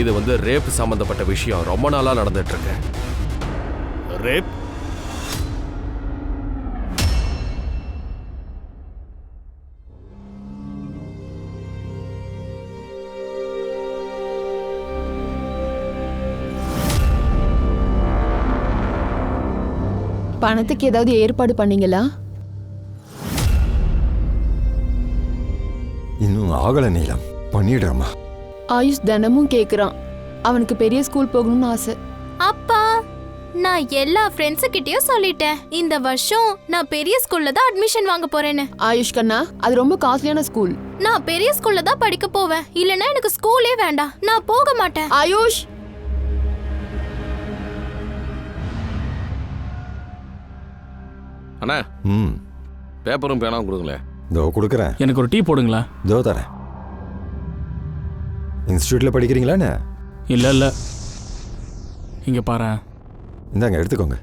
இது வந்து ரேப் சம்பந்தப்பட்ட விஷயம். ரொம்ப நாளா நடந்துட்டு இருக்கு. ரேப்? பணத்துக்கு ஏதாவது ஏற்பாடு பண்ணீங்களா? இன்னும் ஆகல நீலம், பண்ணிடுறமா. ஆயுஷ் தினமும் கேக்குறான், அவனுக்கு பெரிய ஸ்கூல் போகணும்னு ஆசை. அப்பா, நான் எல்லா ஃப்ரெண்ட்ஸ் கிட்டயும் சொல்லிட்டேன், இந்த வருஷம் நான் பெரிய ஸ்கூல்ல தான் அட்மிஷன் வாங்க போறேன்னு. ஆயுஷ் கண்ணா, அது ரொம்ப காஸ்ட்லியான ஸ்கூல். நான் பெரிய ஸ்கூல்ல தான் படிக்க போவேன். இல்லனா எனக்கு ஸ்கூலே வேண்டாம், நான் போக மாட்டேன். ஆயுஷ், அண்ணா, பேப்பரும் பேனாவும் கொடுங்களேன். இதோ கொடுக்குறேன். எனக்கு ஒரு டீ போடுங்களா? இதோ தரேன். இன்ஸ்டியூட்ல படிக்கிறீங்களாண்ணே? இல்ல இல்ல, இங்க பாரு. இந்தாங்க எடுத்துக்கோங்க.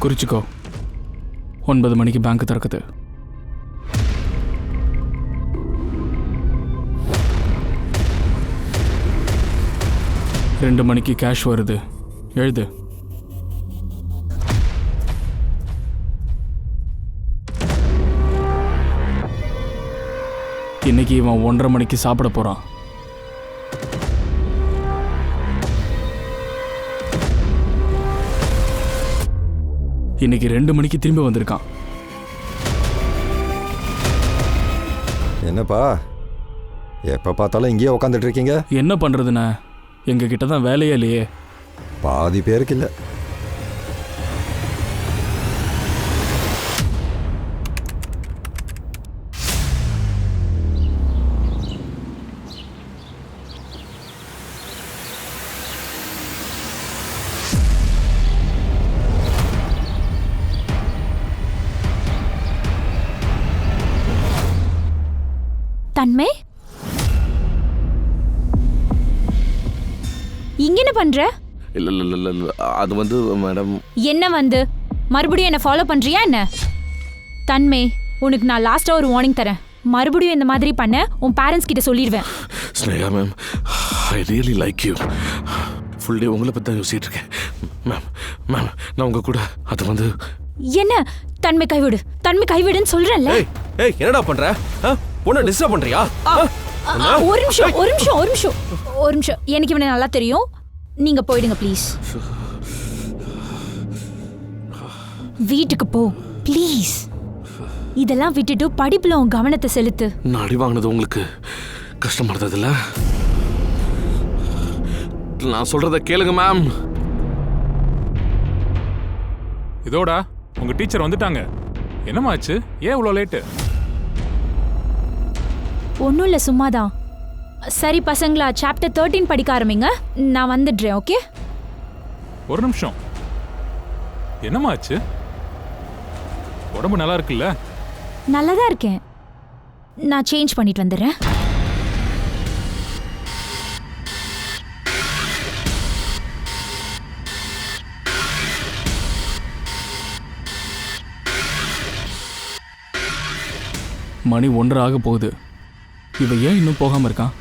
குறிச்சிக்கோ, 9 மணிக்கு பேங்க் திறக்குது. 2 மணிக்கு கேஷ் வருது. எழுது. இன்னைக்கு இவன் 1:30 மணிக்கு சாப்பிட போறான். இன்னைக்கு 2 மணிக்கு திரும்பி வந்திருக்கான். என்னப்பா எப்ப பார்த்தாலும் இங்கேயே உட்காந்துட்டு இருக்கீங்க? என்ன பண்றதுண்ணா, எங்க கிட்ட தான் வேலையே இல்லையே. பாதி பேருக்கு இல்லை. தன்மை, இங்க என்ன பண்ற? இல்ல இல்ல இல்ல இல்ல, அது வந்து மேடம். என்ன வந்து மறுபடியும் என்ன ஃபாலோ பண்றியா என்ன? தன்மை, உனக்கு நான் லாஸ்டா ஒரு வார்னிங் தரேன். மறுபடியும் இந்த மாதிரி பண்ண உன் பேரண்ட்ஸ் கிட்ட சொல்லிடுவேன். Sneha ma'am, I really like you. Full day உங்களை பத்தி தான் யோசிச்சுட்டு இருக்கேன் மேம். மேம், நான் உங்க கூட அது வந்து. என்ன தன்மை கைவிடு, தன்மை கைவிடுன்னு சொல்றேன்ல. ஏய் ஏய், என்னடா பண்ற? பொண்ணை டிஸ்டர்ப் பண்றியா? ஒரு நிமிஷம் ஒரு நிமிஷம் ஒரு நிமிஷம் ஒரு நிமிஷம். எனக்கு இவனை நல்லா தெரியும், நீங்க போயிடுங்க ப்ளீஸ். வீட்டுக்கு போ ப்ளீஸ். இதெல்லாம் விட்டுட்டு படிப்புல உன் கவனத்தை செலுத்து. நான் அடி வாங்கினது உங்களுக்கு கஷ்டமா இருந்ததில்ல? நான் சொல்றத கேளுங்க மேம். இதோடா உங்க டீச்சர் வந்துட்டாங்க. என்னமாச்சு, ஏன் இவ்வளோ லேட்டு? ஒன்றும் இல்லை, சும்மாதான். சரி பசங்களா, சாப்டர் 13 படிக்க ஆரம்பிங்க. நான் வந்துடுறேன். ஓகே? ஒரு நிமிஷம், என்னமாச்சு? உடம்பு நல்லா இருக்குல்ல? நல்லா தான் இருக்கேன். நான் சேஞ்ச் பண்ணிட்டு வந்துடுறேன். மணி 1:30 ஆக போகுது. இவ ஏன் இன்னும் போகாம இருக்கான்?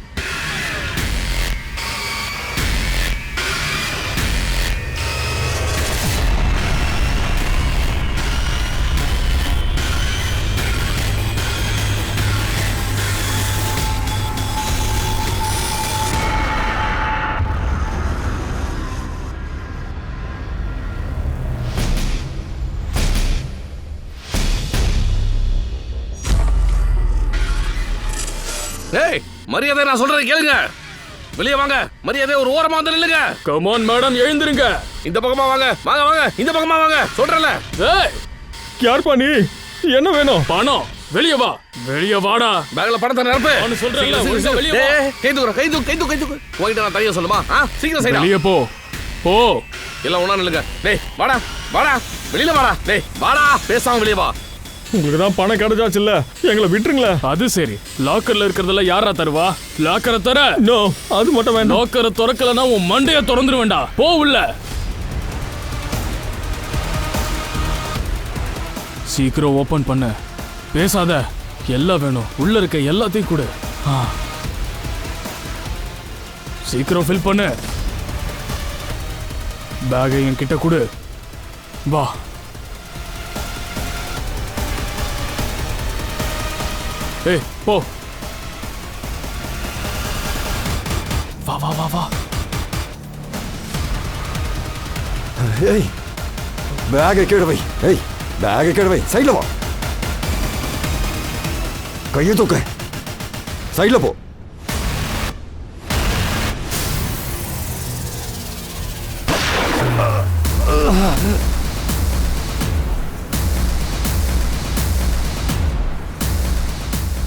ஏய், மரியாதை நான் சொல்றதை கேளுங்க. வெளியே வாங்க, மரியாதை ஒரு ஓரமா வந்து நில்லுங்க. கம் ஆன் மேடம், எழுந்திருங்க. இந்த பக்கமா வாங்க. வாங்க வாங்க, இந்த பக்கமா வாங்க சொல்றல. ஏய், யார்ப்பா நீ? என்ன வேணும்? பணம். வெளியே வா, வெளியே வாடா. பேக்ல பணத்தை நிரப்பு. நான் சொல்றேன்ல, ஒழுங்கா வெளியே வா. கை தூக்குற, கை தூக்கு, கை தூக்கு, கை தூக்கு. போயிட்டு நான் தனியா சொல்லுமா? சீக்கிரம் சைடா. வெளியே போ. போ. எல்லாம் ஒண்ணா நில்லுங்க. டேய் வாடா வாடா, வெளியில வாடா. டேய் வாடா, பேசாம வெளியே வா. உங்களுக்கு தான் பணம் கிடைச்சாச்சுல்ல, எங்களை விட்டுருங்களேன். அது சரி, லாக்கர்ல இருக்கிறதெல்லாம் யாரா தருவா? லாக்கரை தர. நோ, அது மட்டும் வேண்டாம். லாக்கரை திறக்கலன்னா உன் மண்டைய திறந்துருவேண்டா. போ உள்ள. சீக்கிரம் ஓபன் பண்ண. பேசாத. எல்லாம் வேணும். உள்ள இருக்க எல்லாத்தையும் கொடு. சீக்கிரம் ஃபில் பண்ணு. பேகை என்கிட்ட கொடு. வா. ஏய் போ. வா வா வா வா. ஏய், பேகை கீழே வை. ஏய், பேகை கீழே வை. சைடில் வா. கையை தூக்க. சைடில் போ.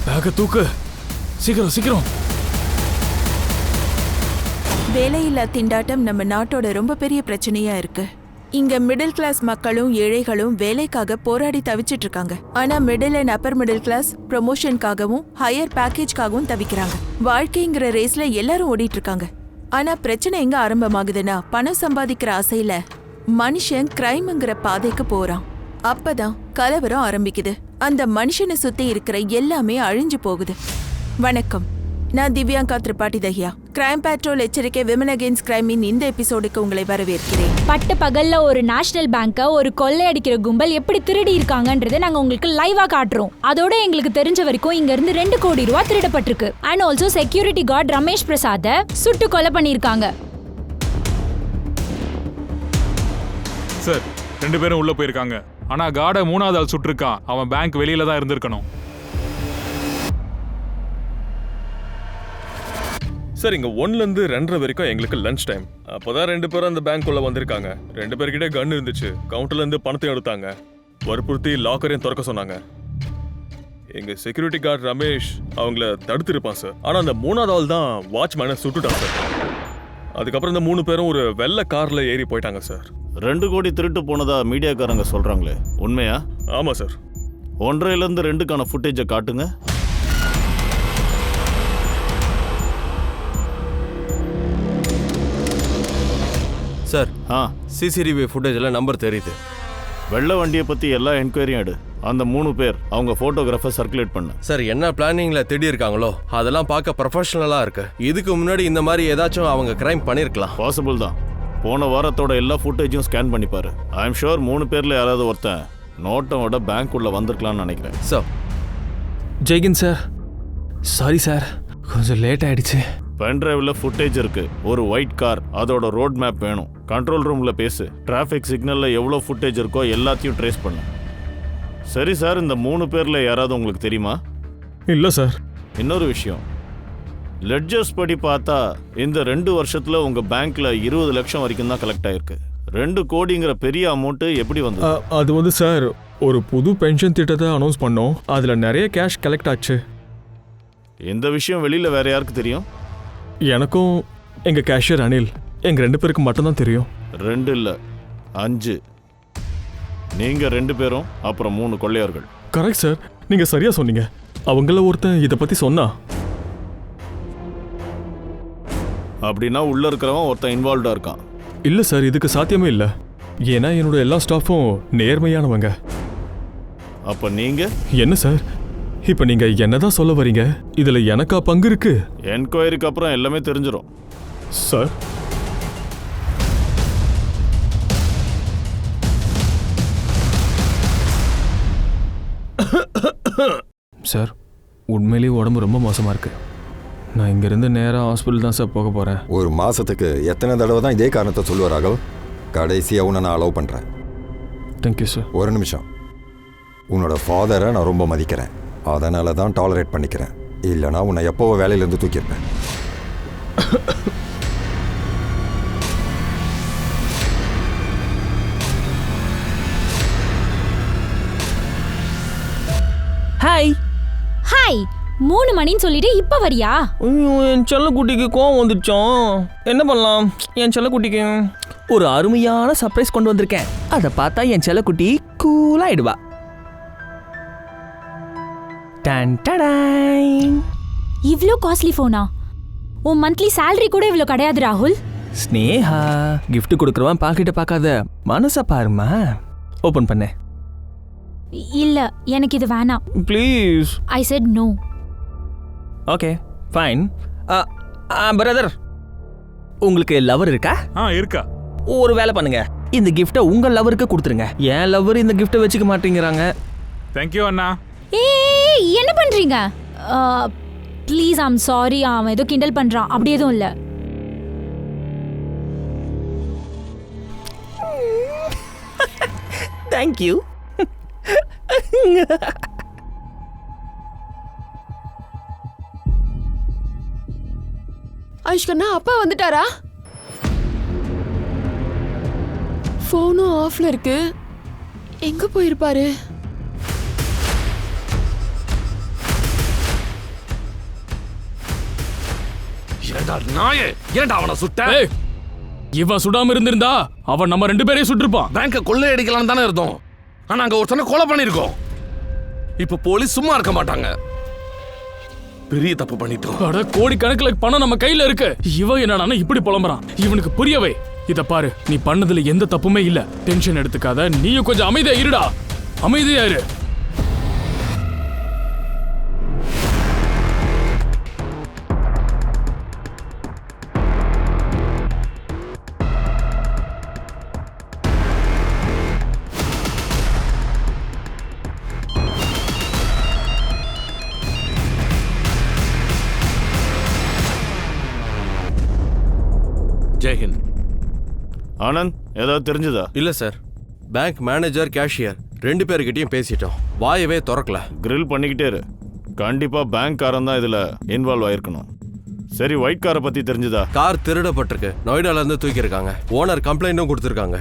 பேக தூக்கு. சீக்கிரம் சீக்கிரம். வேலையில்லா திண்டாட்டம் நம்ம நாட்டோட ரொம்ப பெரிய பிரச்சனையா இருக்கு. இங்க மிடில் கிளாஸ் மக்களும் ஏழைகளும் வேலைக்காக போராடி தவிச்சிட்டு இருக்காங்க. ஆனா middle and upper middle class ப்ரொமோஷனுக்காகவும் ஹையர் பேக்கேஜ்காகவும் தவிக்கிறாங்க. வாழ்க்கைங்கிற ரேஸ்ல எல்லாரும் ஓடிட்டு இருக்காங்க. ஆனா பிரச்சனை எங்க ஆரம்பமாகுதுன்னா, பணம் சம்பாதிக்கிற ஆசையில மனுஷன் கிரைம்ங்கிற பாதைக்கு போறான். அப்பதான் கலவரம் ஆரம்பிக்குது. அந்த மனுஷனை சுத்தி இருக்கிற எல்லாமே அழிஞ்சு போகுது. வணக்கம், நான் திவ்யாங்கா திரிபாட்டி தஹியா. கிரைம் பேட்ரோல் எச்சரிக்கை விமன் அகெயின்ஸ்ட் கிரைமின் இந்த எபிசோடுக்கு உங்களை வரவேற்கிறேன். பட்ட பகல்ல ஒரு நேஷனல் பேங்கை ஒரு கொள்ளையடிக்கிற கும்பல் எப்படி திருடி இருக்காங்கன்றதை நாங்க உங்களுக்கு லைவா காட்டுறோம். அதோட எங்களுக்கு தெரிஞ்ச வரைக்கும் இங்க இருந்து 2 கோடி ரூபாய் திருடப்பட்டிருக்கு. And also security guard Ramesh பிரசாத சுட்டு கொலை பண்ணிருக்காங்க. சார் 2 பேரும் உள்ள போயிருக்காங்க. ஆனா கார்டை 3வது ஆள் சுட்டிருக்கான். அவன் பேங்க் வெளியில தான் இருந்திருக்கணும். சார், இங்க 1ல இருந்து 2:30 வரைக்கும் எங்களுக்கு லஞ்ச் டைம். அப்போதான் 2 பேரும் அந்த பேங்க் உள்ள வந்திருக்காங்க. 2 பேர்கிட்ட கன் இருந்துச்சு. கவுண்டர்ல இருந்து பணத்தை எடுத்தாங்க. வற்புறுத்தி லாக்கரையும் திறக்க சொன்னாங்க. எங்க செக்யூரிட்டி கார்டு ரமேஷ் அவங்கள தடுத்திருப்பான் சார். ஆனா அந்த 3வது ஆள் தான் வாட்ச்மேனை சுட்டுட்டான் சார். அதுக்கப்புறம் இந்த 3 பேரும் ஒரு வெள்ளை கார்ல ஏறி போயிட்டாங்க சார். 2 கோடி திருட்டு போனதா மீடியாக்காரங்க சொல்றாங்களே, உண்மையா? ஆமா சார். 1.5லேருந்து 2க்கான ஃபுட்டேஜை காட்டுங்க. சார், ஆ, சிசிடிவி ஃபுட்டேஜில் நம்பர் தெரியுது. வெள்ளை வண்டியை பற்றி எல்லா என்கொயரியும் எடு. அந்த 3 பேர் அவங்க ஃபோட்டோகிராஃபை சர்க்குலேட் பண்ணு. சார், என்ன பிளானிங்கில் திடீர்க்காங்களோ அதெல்லாம் பார்க்க ப்ரொஃபஷனலாக இருக்கு. இதுக்கு முன்னாடி இந்த மாதிரி ஏதாச்சும் அவங்க கிரைம் பண்ணியிருக்கலாம். பாசிபிள் தான். போன வாரத்தோட எல்லா ஃபுட்டேஜும் ஸ்கேன் பண்ணிப்பாரு. ஐ எம் ஷுர் 3 பேரில் யாராவது ஒருத்தன் நோட்டோட பேங்க் உள்ள வந்திருக்கலாம்னு நினைக்கிறேன். சார், ஜெய்கின் சார், சாரி சார், கொஞ்சம் லேட் ஆயிடுச்சு. பென்ட்ரைவில் ஃபுட்டேஜ் இருக்கு. ஒரு ஒயிட் கார், அதோட ரோட் மேப் வேணும். கண்ட்ரோல் ரூமில் பேசு. டிராஃபிக் சிக்னலில் எவ்வளோ ஃபுட்டேஜ் இருக்கோ எல்லாத்தையும் ட்ரேஸ் பண்ணு. சரி சார், இந்த 3 பேரில் யாராவது உங்களுக்கு தெரியுமா? இல்லை சார். இன்னொரு விஷயம், லெட்ஜர்ஸ் படி பார்த்தா இந்த 2 வருஷத்தில் உங்கள் பேங்க்கில் 20 லட்சம் வரைக்கும் தான் கலெக்ட் ஆகிருக்கு. 2 கோடிங்கிற பெரிய அமௌண்ட்டு எப்படி வந்தது? அது வந்து சார், ஒரு புது பென்ஷன் திட்டத்தை அனௌன்ஸ் பண்ணோம். அதில் நிறைய கேஷ் கலெக்ட் ஆச்சு. இந்த விஷயம் வெளியில் வேற யாருக்கு தெரியும்? எனக்கும் எங்கள் கேஷியர் அனில், எங்கள் 2 பேருக்கு மட்டும்தான் தெரியும். 2 இல்லை 5. நீங்கள் 2 பேரும் அப்புறம் 3 கொள்ளையர்கள். கரெக்ட் சார், நீங்கள் சரியாக சொன்னீங்க. அவங்கள ஒருத்தன் இதை பற்றி சொன்னா. அப்படின்னா உள்ளே இருக்கிறவன் ஒருத்தன் இன்வால்வ்டாக இருக்கான். இல்லை சார், இதுக்கு சாத்தியமே இல்லை. ஏன்னா என்னோட எல்லா ஸ்டாஃபும் நேர்மையானவங்க. அப்போ நீங்கள் என்ன சார், இப்போ நீங்கள் என்னதான் சொல்ல வரீங்க? இதில் எனக்கா பங்கு இருக்கு? என்கொயரிக்கு அப்புறம் எல்லாமே தெரிஞ்சிடும் சார். சார், உண்மையிலேயே உடம்பு ரொம்ப மோசமாக இருக்கு. நான் இங்கேருந்து நேராக ஹாஸ்பிட்டல் தான் சார் போக போகிறேன். ஒரு மாதத்துக்கு எத்தனை தடவை தான் இதே காரணத்தை சொல்லுவார் ராகவ்? கடைசியாக உன்னை நான் அலோவ் பண்ணுறேன். Thank you sir. ஒரு நிமிஷம். உன்னோட ஃபாதரை நான் ரொம்ப மதிக்கிறேன். அதனால தான் டாலரேட் பண்ணிக்கிறேன். இல்லைனா உன்னை எப்போவோ வேலையிலேருந்து தூக்கியிருப்பேன். ஹாய். ஹாய், 3 மணின்னு சொல்லிட்டு இப்ப வரியா? என் செல்லக்குட்டிக்கு கோவம் வந்துச்சோம். என்ன பண்ணலாம்? என் செல்லக்குட்டிக்கு ஒரு அருமையான சர்ப்ரைஸ் கொண்டு வந்திருக்கேன். அதை பார்த்தா என் செல்லக்குட்டி கூலாயிடுவா. டன் டடாய். இவ்ளோ காஸ்ட்லி ஃபோனா? உன் மந்த்லி salary கூட இவ்ளோ கிடையாது ராகுல். ஸ்னேஹா, கிஃப்ட் கொடுக்குறவன் பாக்கிட்ட பார்க்காத, மனசை பாருமா. ஓப்பன் பண்ணு. இல்ல எனக்கு இது வேணாம். Please. I said no. Okay fine. Brother, உங்களுக்கு லவர் இருக்கா? இருக்கா. ஒரு வேலை பண்ணுங்க, இந்த கிஃப்ட்டை உங்க லவருக்கு கொடுத்துருங்க. என் லவர் இந்த கிஃப்ட்டை வச்சுக்க மாட்டேங்கிறாங்க. தேங்க்யூ அண்ணா. ஏய் என்ன பண்றீங்க? ப்ளீஸ் ஐம் சாரி, அவன் ஏதோ கிண்டல் பண்றான், அப்படி எதுவும் இல்ல. தேங்க்யூ. ஆயுஷ்கண்ணா அப்பா வந்துட்டாரா? ஃபோனும் ஆஃப்ல இருக்கு. எங்க போயிருப்பாரு? ஏண்டா நாயே, ஏண்டா அவனை சுட்ட? இவன் சுடாம இருந்திருந்தா அவன் நம்ம 2 பேரையும் சுட்டிருப்பான். பேங்க கொள்ளையடிக்கலாம் தானே இருந்தோம். ஆனா அங்க ஒருத்தனை கொலை பண்ணிருக்கோம். இப்ப போலீஸ் சும்மா இருக்க மாட்டாங்க. பெரிய தப்பு பண்ணிட்டோம். அட கோடி கணக்குல பணம் நம்ம கையில இருக்கு. இவன் என்னடானா இப்படி புலம்புறான். இவனுக்கு புரியவே. இத பாரு, நீ பண்ணதுல எந்த தப்புமே இல்ல. டென்ஷன் எடுத்துக்காத. நீயும் கொஞ்சம் அமைதியா இருடா. அமைதியா இரு. ஜெயஹிந்த். ஆனந்த், ஏதாவது தெரிஞ்சுதா? இல்ல சார், பேங்க் மேனேஜர், கேஷியர் 2 பேர்கிட்டயும் பேசிட்டோம். வாயவே திறக்கல. கிரில் பண்ணிக்கிட்டே இரு. கண்டிப்பா பேங்க்காரன் தான் இதுல இன்வால்வ் ஆயிருக்கணும். சரி, ஒயிட் காரை பத்தி தெரிஞ்சுதா? கார் திருடப்பட்டிருக்கு. நொய்டால இருந்து தூக்கியிருக்காங்க. ஓனர் கம்ப்ளைண்டும் கொடுத்துருக்காங்க.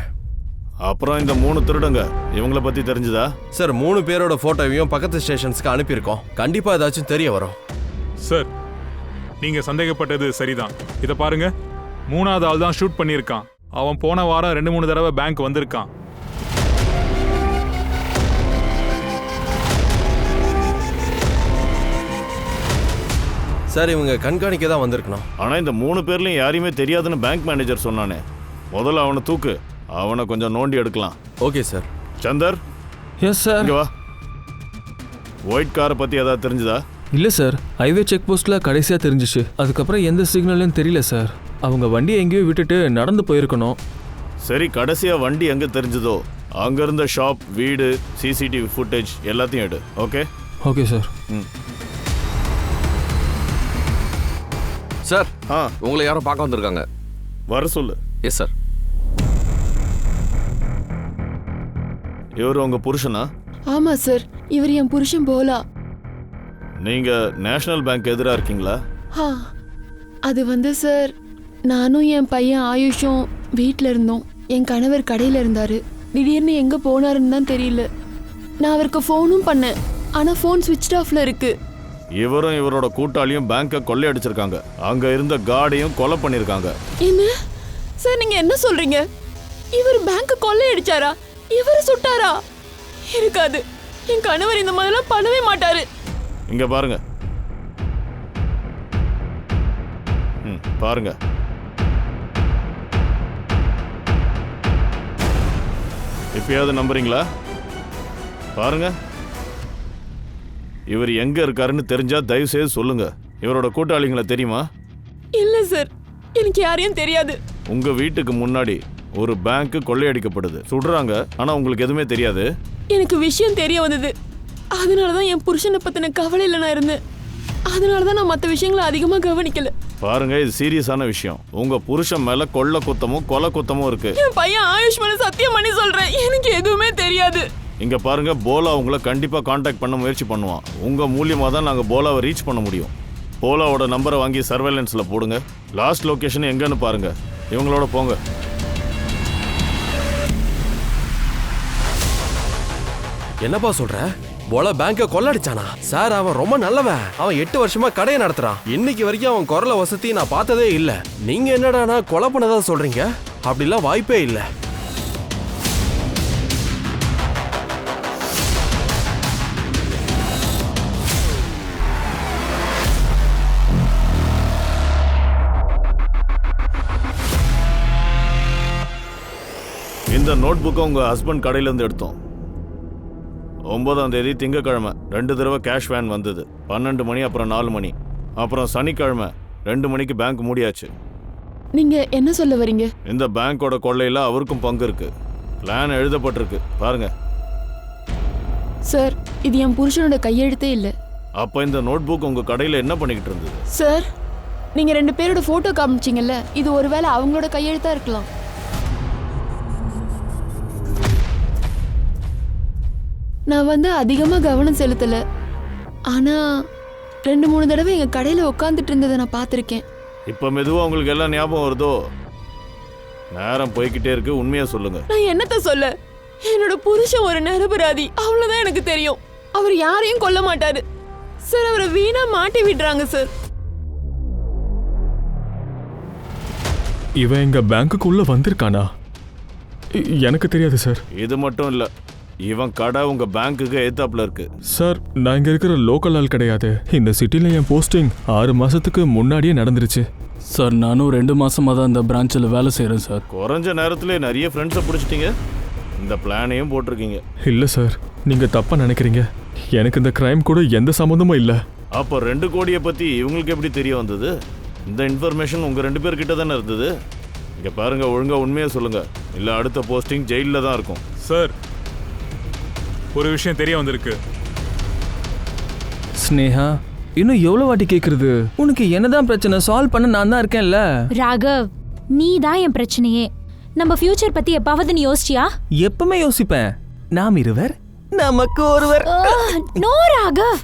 அப்புறம் இந்த 3 திருடங்க, இவங்கள பத்தி தெரிஞ்சுதா? சார், 3 பேரோட போட்டோவையும் பக்கத்து ஸ்டேஷன்ஸ்க்கு அனுப்பியிருக்கோம். கண்டிப்பா ஏதாச்சும் தெரிய வரும். சார், நீங்க சந்தேகப்பட்டது சரிதான். இதை பாருங்க, 3வது ஆள் தான் ஷூட் பண்ணியிருக்கான். அவன் போன வாரம் 2-3 தடவை பேங்க் வந்திருக்கான். சார், இவங்க கண்காணிக்க தான் வந்திருக்கணும். ஆனா இந்த 3 பேர்லயும் யாரையுமே தெரியாதுன்னு பேங்க் மேனேஜர் சொன்னானே. முதல்ல அவனை தூக்கு, அவனை கொஞ்சம் நோண்டி எடுக்கலாம். Okay sir. Chandar. Yes sir. இங்க வா. ஒயிட் காரை பத்தி ஏதாவது தெரிஞ்சுதா? இல்லை சார், ஹைவே செக் போஸ்ட்டில் கடைசியாக தெரிஞ்சிச்சு. அதுக்கப்புறம் எந்த சிக்னலும் தெரியல சார். அவங்க வண்டியை எங்கேயோ விட்டுட்டு நடந்து போயிருக்கணும். சரி, கடைசியா வண்டி எங்க தெரிஞ்சதோ அங்க இருந்த ஷாப், வீடு, சிசிடிவி ஃபுட்டேஜ் எல்லாத்தையும் எடு. ஓகே? Okay sir. சார், உங்களை யாரும் பார்க்க வந்திருக்காங்க. வர சொல்லு. Yes sir. இவர் உங்க புருஷனா? ஆமா சார், இவர் என் புருஷன் போலா. நீங்க நேஷனல் பேங்க் எதிராக இருக்கீங்களா? அது வந்து சார், நானும் என் பையன் ஆயுஷும் வீட்டில் இருந்தோம். என் கணவர் கடையில் இருந்தார். திடீர்னு எங்கே போனாருன்னு தான் தெரியல. நான் அவருக்கு ஃபோனும் பண்ணேன், ஆனால் ஃபோன் ஸ்விட்ச் ஆஃப்ல இருக்கு. இவரும் இவரோட கூட்டாளியும் பேங்கை கொள்ளையடிச்சிருக்காங்க. அங்க இருந்த கார்டையும் கொலை பண்ணிருக்காங்க. என்ன சார் நீங்க என்ன சொல்றீங்க? இவர் பேங்க் கொள்ளையடிச்சாரா? இவர் சுட்டாரா? இருக்காது. என் கணவர் இந்த மாதிரிலாம் பண்ணவே மாட்டாரு. இங்க பாருங்க. பாருங்க. இப்பயாவது நம்புறீங்களா? பாருங்க. இவர் எங்க இருக்காருன்னு தெரிஞ்சா தயவு செய்து சொல்லுங்க. இவரோட கூட்டாளிங்களை தெரியுமா? இல்ல சார், எனக்கு யாரையும் தெரியாது. உங்க வீட்டுக்கு முன்னாடி ஒரு பேங்க் கொள்ளையடிக்கப்படுது, சுடுறாங்க. ஆனா உங்களுக்கு எதுவுமே தெரியாது. எனக்கு விஷயம் தெரிய வந்தது. அதனாலதான் என் புருஷனை பத்தின கவலையில நான் இருந்தேன். அதனாலதான் நான் மற்ற விஷயங்களை அதிகமா கவனிக்கல. பாருங்க, இது சீரியஸான விஷயம். உங்க புருஷன் மேல கொள்ள குத்தமும் கொலை குத்தமும் இருக்கு. என் பையன் ஆயுஷ் மேல சத்தியம் பண்ணி சொல்றேன், எனக்கு எதுவுமே தெரியாது. இங்க பாருங்க, போலா உங்களை கண்டிப்பா கான்டாக்ட் பண்ண முயற்சி பண்ணுவான். உங்க மூலியமா தான் நாங்க போலாவை ரீச் பண்ண முடியும். போலாவோட நம்பரை வாங்கி சர்வேலன்ஸ்ல போடுங்க. லாஸ்ட் லொகேஷன் எங்கன்னு பாருங்க. இவங்களோட போங்க. என்னப்பா சொல்ற? போல பேங்க கொள்ளடிச்சானா? சார், அவன் ரொம்ப நல்லவன். அவன் 8 வருஷமா கடையை நடத்துறான். இன்னைக்கு வரைக்கும் அவன் குரல வசதி நான் பார்த்ததே இல்ல. நீங்க என்னடானா கொலை பண்ணதா சொல்றீங்க? அப்படிலாம் வாய்ப்பே இல்லை. இந்த நோட் புக்கை உங்க ஹஸ்பண்ட் கடையில இருந்து எடுத்தோம். 9ஆம் தேதி திங்கக்கிழமை 2 தடவை கேஷ் வேன் வந்தது. 12 மணி, அப்புறம் 4 மணி, அப்புறம் சனிக்கிழமை 2 மணிக்கு பேங்க் மூடியாச்சு. நீங்க என்ன சொல்ல வரீங்க? இந்த பேங்கோட கொள்ளையில அவருக்கும் பங்கு இருக்கு. பிளான் எழுதப்பட்டிருக்கு பாருங்க. சார், இது என் புருஷனோட கையெழுத்தே இல்ல. அப்ப இந்த நோட் புக் உங்க கடையில என்ன பண்ணிக்கிட்டு இருந்தது? சார், நீங்க 2 பேரோட போட்டோ காமிச்சீங்கல்ல, இது ஒருவேளை அவங்களோட கையெழுத்தா இருக்கலாம். நான் வந்து அதிகமா கவனம் செலுத்தல. ஆனா 2-3 தடவை எங்க கடையில உட்காந்துட்டு இருந்ததை நான் பார்த்திருக்கேன். இப்ப மெதுவா உங்களுக்கு எல்லாம் ஞாபகம் வருதோ? நேரம் போய்கிட்டே இருக்கு, உண்மையா சொல்லுங்க. நான் என்னத்த சொல்ல? என்னோட புருஷன் ஒரு நிரபராதி, அவ்வளவுதான் எனக்கு தெரியும். அவர் யாரையும் கொல்ல மாட்டாரு சார். அவரை வீணா மாட்டி விடுறாங்க சார். இவன் எங்க பேங்க்குள்ள வந்திருக்கானா? எனக்கு தெரியாது சார். இது மட்டும் இல்ல, இவன் கடை உங்க பேங்க்குக்கு எதிர்த்தாப்புல இருக்கு. சார், நான் இங்க இருக்கிற லோக்கல் ஆள் கிடையாது. இந்த சிட்டில என் போஸ்டிங் 6 மாசத்துக்கு முன்னாடியே நடந்துருச்சு. சார், நானும் 2 மாசமா தான் இந்த பிரான்ச்சில் வேலை செய்கிறேன் சார். குறைஞ்ச நேரத்திலே நிறைய ஃப்ரெண்ட்ஸை பிடிச்சிட்டீங்க. இந்த பிளானையும் போட்டிருக்கீங்க. இல்ல சார், நீங்க தப்பா நினைக்கிறீங்க. எனக்கு இந்த கிரைம் கூட எந்த சம்மந்தமும் இல்ல. அப்போ 2 கோடியை பத்தி இவங்களுக்கு எப்படி தெரிய வந்தது? இந்த இன்ஃபர்மேஷன் உங்க 2 பேர்கிட்ட தானே இருந்தது. இங்க பாருங்க, ஒழுங்கா உண்மையா சொல்லுங்க, இல்ல அடுத்த போஸ்டிங் ஜெயிலில் தான் இருக்கும். சார், ஒரு விஷயம் தெரிய வந்திருக்கு. ஸ்னேகா, இன்னும் எவ்வளவு வாட்டி கேக்குறது? உனக்கு என்னதான் பிரச்சனை? சால்வ் பண்ண நான் தான் இருக்கேன்ல. ராகவ், நீ தான் என் பிரச்சனையே. நம்ம ஃபியூச்சர் பத்தி எப்பாவது நீ யோசிச்சியா? எப்பவுமே யோசிப்பேன். நாம் இருவர், நமக்கு ஒருவர். நோ ராகவ்,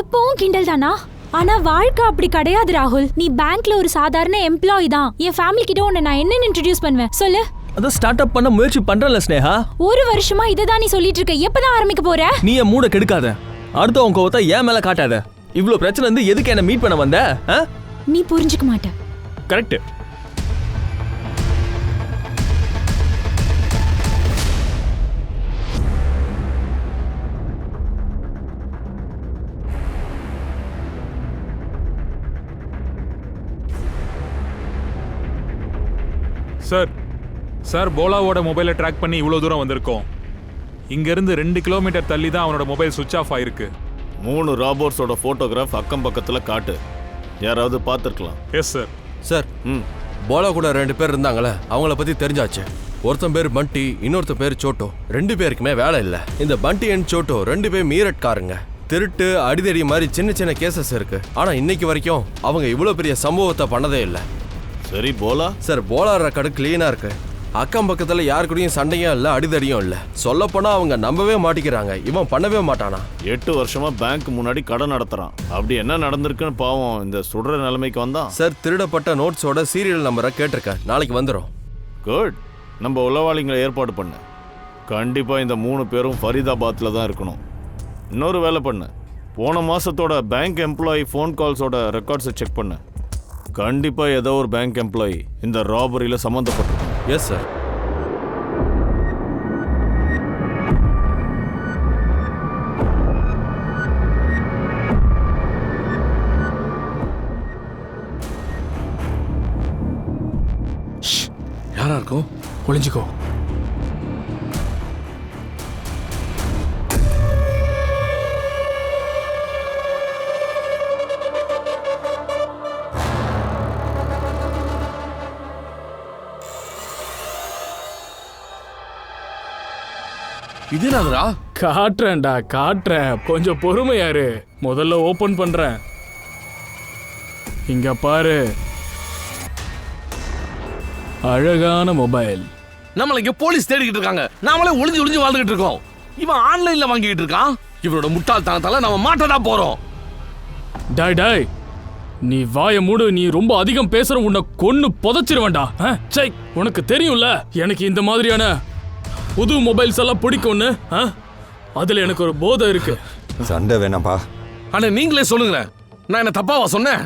எப்பவும் கிண்டல் தானா? ஆனா வாழ்க்கை அப்படி கிடையாது ராகுல். நீ பேங்க்ல ஒரு சாதாரண எம்ப்ளாயி தான். என் ஃபேமிலி கிட்ட உன்னை நான் என்னன்னு இன்ட்ரோடியூஸ் பண்ணுவேன் சொல்லு? அதான் ஸ்டார்ட் அப் பண்ண முயற்சி பண்றல ஸ்னேகா. 1 வருஷமா இதை தான் நீ சொல்லிட்டு இருக்க. எப்பதான் ஆரம்பிக்க போற? நீ என் மூட கெடுக்காத. அடுத்தவங்க கோவத்தை ஏன் மேல காட்டாத. இவ்ளோ பிரச்சனை வந்து எதுக்கு என்ன மீட் பண்ண வந்த? நீ புரிஞ்சுக்க மாட்ட. கரெக்ட். சார், போலாவோட மொபைலை ட்ராக் பண்ணி இவ்வளோ தூரம் வந்திருக்கோம். இங்கேருந்து 2 கிலோமீட்டர் தள்ளி தான் அவனோட மொபைல் சுவிட்ச் ஆஃப் ஆயிருக்கு. 3 ராபர்ஸோட ஃபோட்டோகிராஃப் அக்கம் பக்கத்தில் காட்டு. யாராவது பார்த்துருக்கலாம். Yes sir. சார், போலா கூட 2 பேர் இருந்தாங்களே, அவங்கள பத்தி தெரிஞ்சாச்சு. ஒருத்தன் பேர் பண்டி, இன்னொருத்தன் பேர் சோட்டோ. 2 பேருக்குமே வேலை இல்லை. இந்த பண்டி அண்ட் சோட்டோ 2 பேர் மீரட்காரங்க. திருட்டு, அடிதடி மாதிரி சின்ன சின்ன கேசஸ் இருக்கு. ஆனா இன்னைக்கு வரைக்கும் அவங்க இவ்வளவு பெரிய சம்பவத்தை பண்ணதே இல்லை. சரி, போலா? சார், போலா ரெக்கார்டு கிளீனா இருக்கு. அக்கம் பக்கத்துல யாரு கூடயும் சண்டையும் இல்ல, அடிதடியும் இல்ல. சொல்ல போனா அவங்க நம்பவே மாட்டிக்கிறாங்க. இவன் பண்ணவே மாட்டானா? 8 வருஷமா பேங்க் முன்னாடி கடை நடத்துறான். அப்படி என்ன நடந்திருக்குன்னு பாவம் இந்த சுடுற நிலைமைக்கு வந்தான். சார், திருடப்பட்ட நோட்ஸோட சீரியல் நம்பரை கேட்டிருக்கேன். நாளைக்கு வந்துடும். குட். நம்ம உளவாளிங்களை ஏற்பாடு பண்ணு. கண்டிப்பா இந்த 3 பேரும் ஃபரீதாபாத்ல தான் இருக்கணும். இன்னொரு வேலை பண்ணு, போன மாசத்தோட பேங்க் எம்ப்ளாயி ஃபோன் கால்ஸோட ரெக்கார்ட்ஸை செக் பண்ணு. கண்டிப்பா ஏதோ ஒரு பேங்க் எம்ப்ளாயி இந்த ராபரியில சம்மந்தப்பட்டிருக்கும். Yes sir. யாரா இருக்கும்? ஒளிஞ்சிக்கோ. இது என்னதுடா? காட்டுறேன்டா, காட்டுறேன். கொஞ்சம் பொறுமையாரு. முதல்ல ஓபன் பண்றேன். இங்க பாரு, அழகான மொபைல். நம்மள இங்க போலீஸ் தேடிக்கிட்டு இருக்காங்க. நாமளே ஒளிஞ்சு ஒளிஞ்சு வாழ்ந்துகிட்டு இருக்கோம். இவன் ஆன்லைன்ல வாங்கிட்டு இருக்கான். இவனோட முட்டாள்தனத்தால நம்ம மாட்டதா போறோம். டாய் டாய், நீ வாய மூடு. நீ ரொம்ப அதிகம் பேசுற. உன்னை கொன்னு புதைச்சிருவேன்டா. சை, உனக்கு தெரியும்ல எனக்கு இந்த மாதிரியான புது மொபைல்ஸ் எல்லாம் பிடிக்கும்னு. அதுல எனக்கு ஒரு போதை இருக்கு. சண்டை வேணாம்பா. ஆனா நீங்களே சொல்லுங்களேன், நான் என்ன தப்பாவா சொன்னேன்?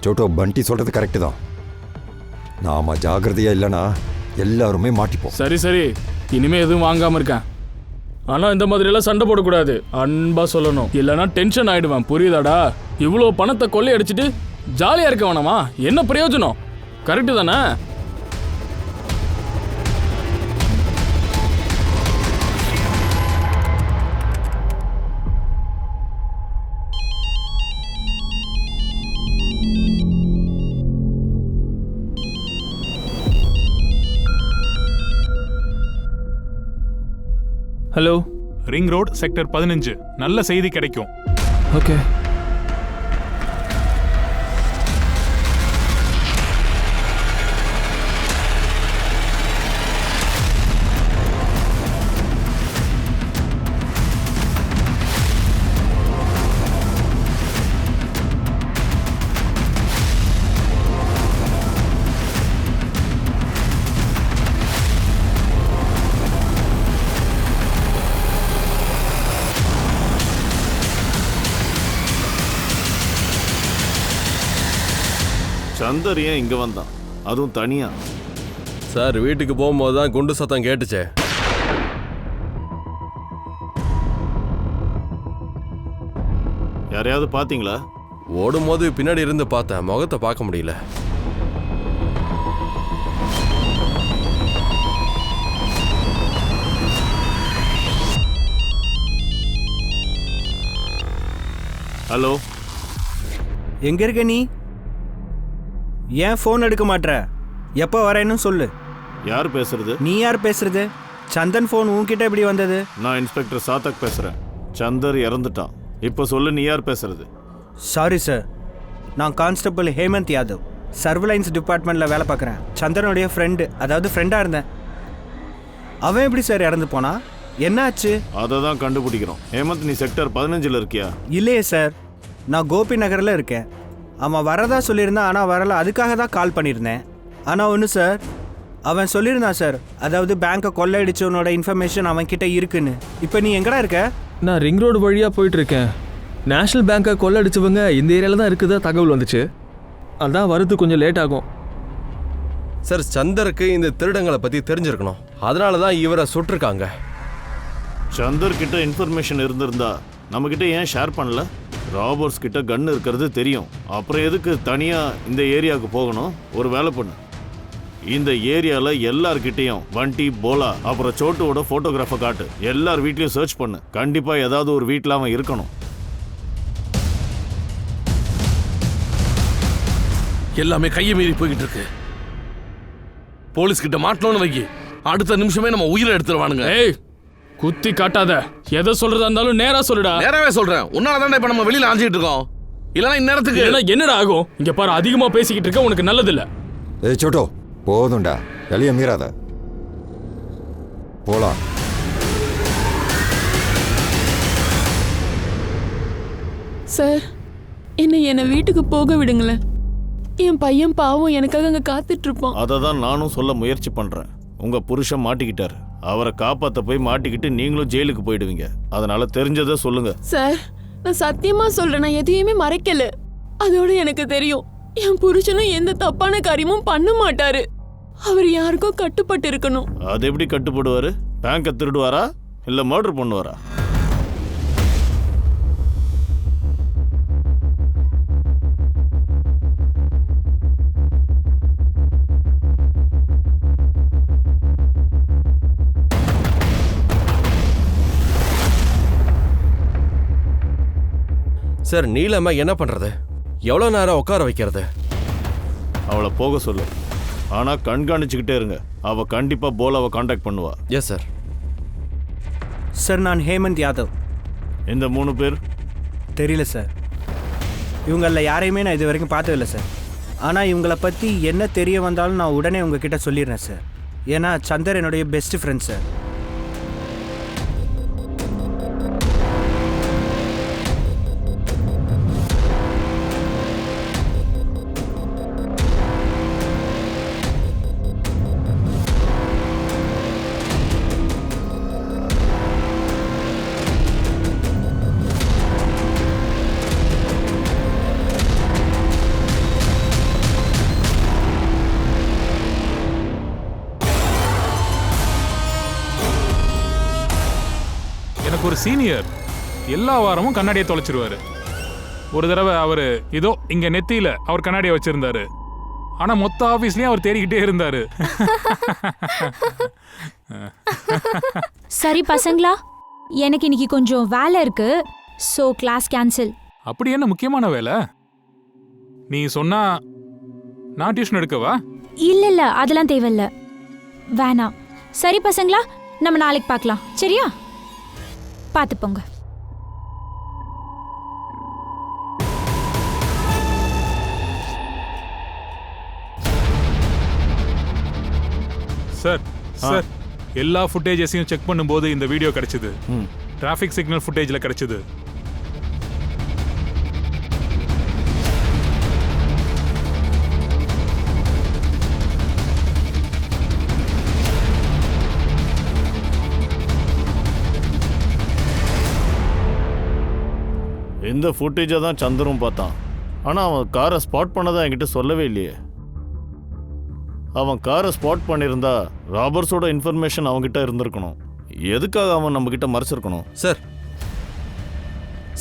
சோட்டோ, பண்டி சொல்றது கரெக்டு தான். நாம ஜாகிரதையா இல்லைனா எல்லாருமே மாட்டிப்போம். சரி சரி, இனிமே எதுவும் வாங்காம இருக்கேன். ஆனா இந்த மாதிரி எல்லாம் சண்டை போடக்கூடாது, அன்பா சொல்லணும், இல்லைன்னா டென்ஷன் ஆயிடுவேன், புரியுதாடா? இவ்வளோ பணத்தை கொள்ளையடிச்சிட்டு ஜாலியா இருக்க வேணாமா? என்ன பிரயோஜனம்? கரெக்டு தானே? ஹலோ. Ring road sector 15. நல்ல செய்தி கிடைக்கும். ஓகே. சந்தர் ஏன் இங்க வந்தான், அதுவும் தனியா? சார் வீட்டுக்கு போகும்போது தான் குண்டு சத்தம் கேட்டுச்சே. யாரையாவது பாத்தீங்களா? ஓடும்போது பின்னாடி இருந்து பார்த்தேன், முகத்தை பார்க்க முடியல. ஹலோ, எங்க இருக்க நீ? ஏன் ஃபோன் எடுக்க மாட்ற? எப்போ வரேன்னு சொல்லு. யார் பேசுறது? நீ யார் பேசுறது? சந்தன் ஃபோன் உன்கிட்ட எப்படி வந்தது? நான் இன்ஸ்பெக்டர் சாத்தக் பேசுறேன். சந்தர் இறந்துட்டான். இப்போ சொல்லு, நீ யார் பேசுறது? சாரி சார், நான் கான்ஸ்டபிள் ஹேமந்த் யாதவ், சர்வலைன்ஸ் டிபார்ட்மெண்ட்டில் வேலை பார்க்குறேன். சந்தனுடைய ஃப்ரெண்டாக இருந்தேன். அவன் எப்படி சார் இறந்து போனா? என்ன ஆச்சு? அதை தான் கண்டுபிடிக்கிறோம். ஹேமந்த், நீ செக்டர் 15 இருக்கியா? இல்லையே சார், நான் கோபி நகரில் இருக்கேன். அவன் வரதா சொல்லியிருந்தான், ஆனால் வரல. அதுக்காக தான் கால் பண்ணியிருந்தேன். ஆனால் ஒன்று சார், அவன் சொல்லியிருந்தான் சார், அதாவது பேங்கை கொள்ளையடிச்சவனோட இன்ஃபர்மேஷன் அவன்கிட்ட இருக்குன்னு. இப்போ நீ எங்கடா இருக்க? நான் ரிங் ரோடு வழியாக போயிட்டுருக்கேன். நேஷ்னல் பேங்கை கொள்ளையடிச்சவங்க இந்த ஏரியாவில் தான் இருக்குதா தகவல் வந்துச்சு. அதான் வரது கொஞ்சம் லேட் ஆகும். சார் சந்தருக்கு இந்த திருடங்களை பற்றி தெரிஞ்சிருக்கணும், அதனால தான் இவரை சுட்டிருக்காங்க. சந்தர் கிட்ட இன்ஃபர்மேஷன் இருந்திருந்தா நம்மக்கிட்ட ஏன் ஷேர் பண்ணல? ராபர்ஸ் கிட்ட கன் இருக்கிறது தெரியும், அப்புறம் எதுக்கு தனியாக இந்த ஏரியாவுக்கு போகணும்? ஒரு வேலை பண்ணு, இந்த ஏரியாவில் எல்லார்கிட்டையும் வண்டி, போலா, அப்புறம் சோட்டுவோட ஃபோட்டோகிராஃபை காட்டு. எல்லார் வீட்லையும் சர்ச் பண்ணு, கண்டிப்பாக ஏதாவது ஒரு வீட்டில் அவன் இருக்கணும். எல்லாமே கையை மீறி போய்கிட்டு இருக்கு. போலீஸ் கிட்ட மாட்டணும்னு வைக்கி, அடுத்த நிமிஷமே நம்ம உயிரை எடுத்துருவானுங்க. ஏய், குத்தி காட்டாத. எதை சொல்றதா இருந்தாலும் நேரா சொல்லுடா. நேராவே சொல்றேன். உன்னால தான் இப்ப நம்ம வெளியில ஆஞ்சிட்டு இருக்கோம். இல்லனா இந்நேரத்துக்கு என்னடா ஆகும்? இங்க பாரு, அதிகமா பேசிக்கிட்டு இருக்க, உனக்கு நல்லது இல்ல. ஏய் சோட்டோ, போதும்டா, வெளியே மீறாத, போலாம். சார், என்னை வீட்டுக்கு போக விடுங்களேன். என் பையன் பாவம் எனக்காக அங்க காத்துட்டு இருப்பான். அதை தான் நானும் சொல்ல முயற்சி பண்றேன். உங்க புருஷன் மாட்டிக்கிட்டாரு, அவரை காப்பாத்த போய் மாட்டிக்கிட்டு நீங்களும் ஜெயிலுக்கு போயிடுவீங்க. அதனால தெரிஞ்சதை சொல்லுங்க. சார், நான் சத்தியமா சொல்றேன், நான் எதையுமே மறைக்கல. அதோட எனக்கு தெரியும், என் புருஷனும் எந்த தப்பான காரியமும் பண்ண மாட்டாரு. அவர் யாருக்கோ கட்டுப்பட்டு இருக்கணும். அது எப்படி கட்டுப்படுவாரு? பேங்கை திருடுவாரா இல்ல மர்டர் பண்ணுவாரா? சார் நீலம்மா என்ன பண்றது? எவ்வளோ நேரம் உட்கார வைக்கிறது? அவளை போக சொல்லு, ஆனா கண்காணிச்சுக்கிட்டே இருங்க. அவ கண்டிப்பா போலாவை காண்டாக்ட் பண்ணுவா. Yes sir. சார், நான் ஹேமந்த் யாதவ். இந்த 3 பேர் தெரியல சார். இவங்களில் யாரையுமே நான் இது வரைக்கும் பார்த்ததில்லை சார். ஆனால் இவங்கள பற்றி என்ன தெரிய வந்தாலும் நான் உடனே உங்ககிட்ட சொல்லிடுறேன் சார். ஏன்னா சந்தர் என்னுடைய பெஸ்ட் ஃப்ரெண்ட் சார். எனக்கு ஒரு சீனியர் எல்லா வாரமும் கண்ணாடியை தொலைச்சிருவாரு. ஒரு தடவை அவர் இதோ இங்க நெத்தியில அவர் கண்ணாடியை வச்சிருந்தாரு. ஆனா மொத்த ஆபீஸ்லயும் அவர் தேடிக்கிட்டே இருந்தாரு. சரி பசங்களா, எனக்கு இன்னைக்கு கொஞ்சம் வேலை இருக்கு, ஸோ கிளாஸ் கேன்சல். அப்படி என்ன முக்கியமான வேலை? நீ சொன்னா நான் டியூஷன் எடுக்கவா? இல்ல இல்ல, அதெல்லாம் தேவையில்ல, வேணாம். சரி பசங்களா, நம்ம நாளைக்கு பார்க்கலாம், சரியா? பார்த்து போங்க. சார் சார், எல்லா ஃபுட்டேஜஸையும் செக் பண்ணும்போது இந்த வீடியோ கிடைச்சது. டிராஃபிக் சிக்னல் ஃபுட்டேஜ்ல கிடைச்சது. இந்த ஃபுட்டேஜை தான் சந்தரும் பார்த்தான். ஆனால் அவன் காரை ஸ்பாட் பண்ணதான் என்கிட்ட சொல்லவே இல்லையே. அவன் காரை ஸ்பாட் பண்ணியிருந்தா ராபர்ஸோட இன்ஃபர்மேஷன் அவன்கிட்ட இருந்திருக்கணும். எதுக்காக அவன் நம்மக்கிட்ட மறைச்சிருக்கணும்?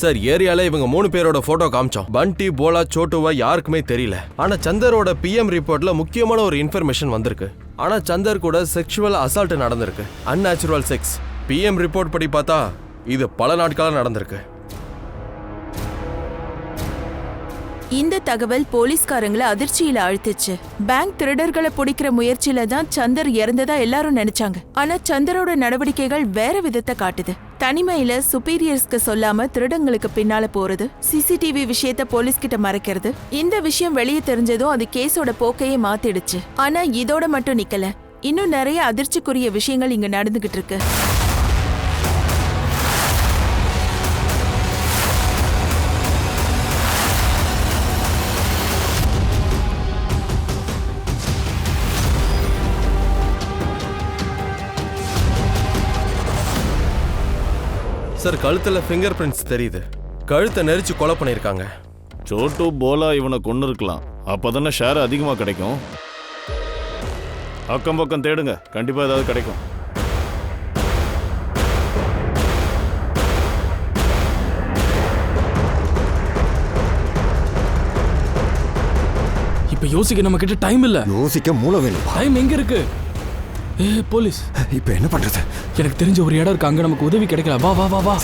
சார் ஏரியால இவங்க 3 பேரோட போட்டோ காமிச்சோம். பண்டி, போலா, சோட்டுவா யாருக்குமே தெரியல. ஆனா சந்தரோட பிஎம் ரிப்போர்ட்ல முக்கியமான ஒரு இன்ஃபர்மேஷன் வந்திருக்கு. ஆனா சந்தர் கூட செக்ஷுவல் அசால்ட் நடந்திருக்கு, அன்நேச்சுரல் செக்ஸ். பிஎம் ரிப்போர்ட் படி பார்த்தா இது பல நாட்களா நடந்திருக்கு. இந்த தகவல் போலீஸ்காரங்களை அதிர்ச்சியில ஆழ்த்துச்சு. பேங்க் திருடர்களை பிடிக்கிற முயற்சியில தான் சந்தர் இறந்ததா எல்லாரும் நினைச்சாங்க. ஆனா சந்தரோட நடவடிக்கைகள் வேற விதத்தை காட்டுது. தனிமையில சுப்பீரியர்ஸ்க்கு சொல்லாம திருடங்களுக்கு பின்னால போறது, சிசிடிவி விஷயத்த போலீஸ் கிட்ட மறைக்கிறது. இந்த விஷயம் வெளியே தெரிஞ்சதும் அது கேஸோட போக்கையே மாத்திடுச்சு. ஆனா இதோட மட்டும் நிக்கல, இன்னும் நிறைய அதிர்ச்சிக்குரிய விஷயங்கள் இங்க நடந்துகிட்டு இருக்கு. சார் கழுத்துல ஃபிங்கர் பிரிண்ட்ஸ் தெரியுது. கழுத்தை நெரிச்சு கொலை பண்ணியிருக்காங்க. சோட்டு, போலா இவனை கொண்டு இருக்கலாம். அப்போதானே ஷேர் அதிகமாக கிடைக்கும். அக்கம் பக்கம் தேடுங்க, கண்டிப்பாக ஏதாவது கிடைக்கும். இப்ப யோசிக்க நம்ம கிட்ட டைம் இல்ல. யோசிக்க மூளை வேணும். டைம் எங்க இருக்கு? போலீஸ், இப்ப என்ன பண்றது? எனக்கு தெரிஞ்ச ஒரு இடம் இருக்கு, அங்க நமக்கு உதவி கிடைக்கல. வா வா வா வா.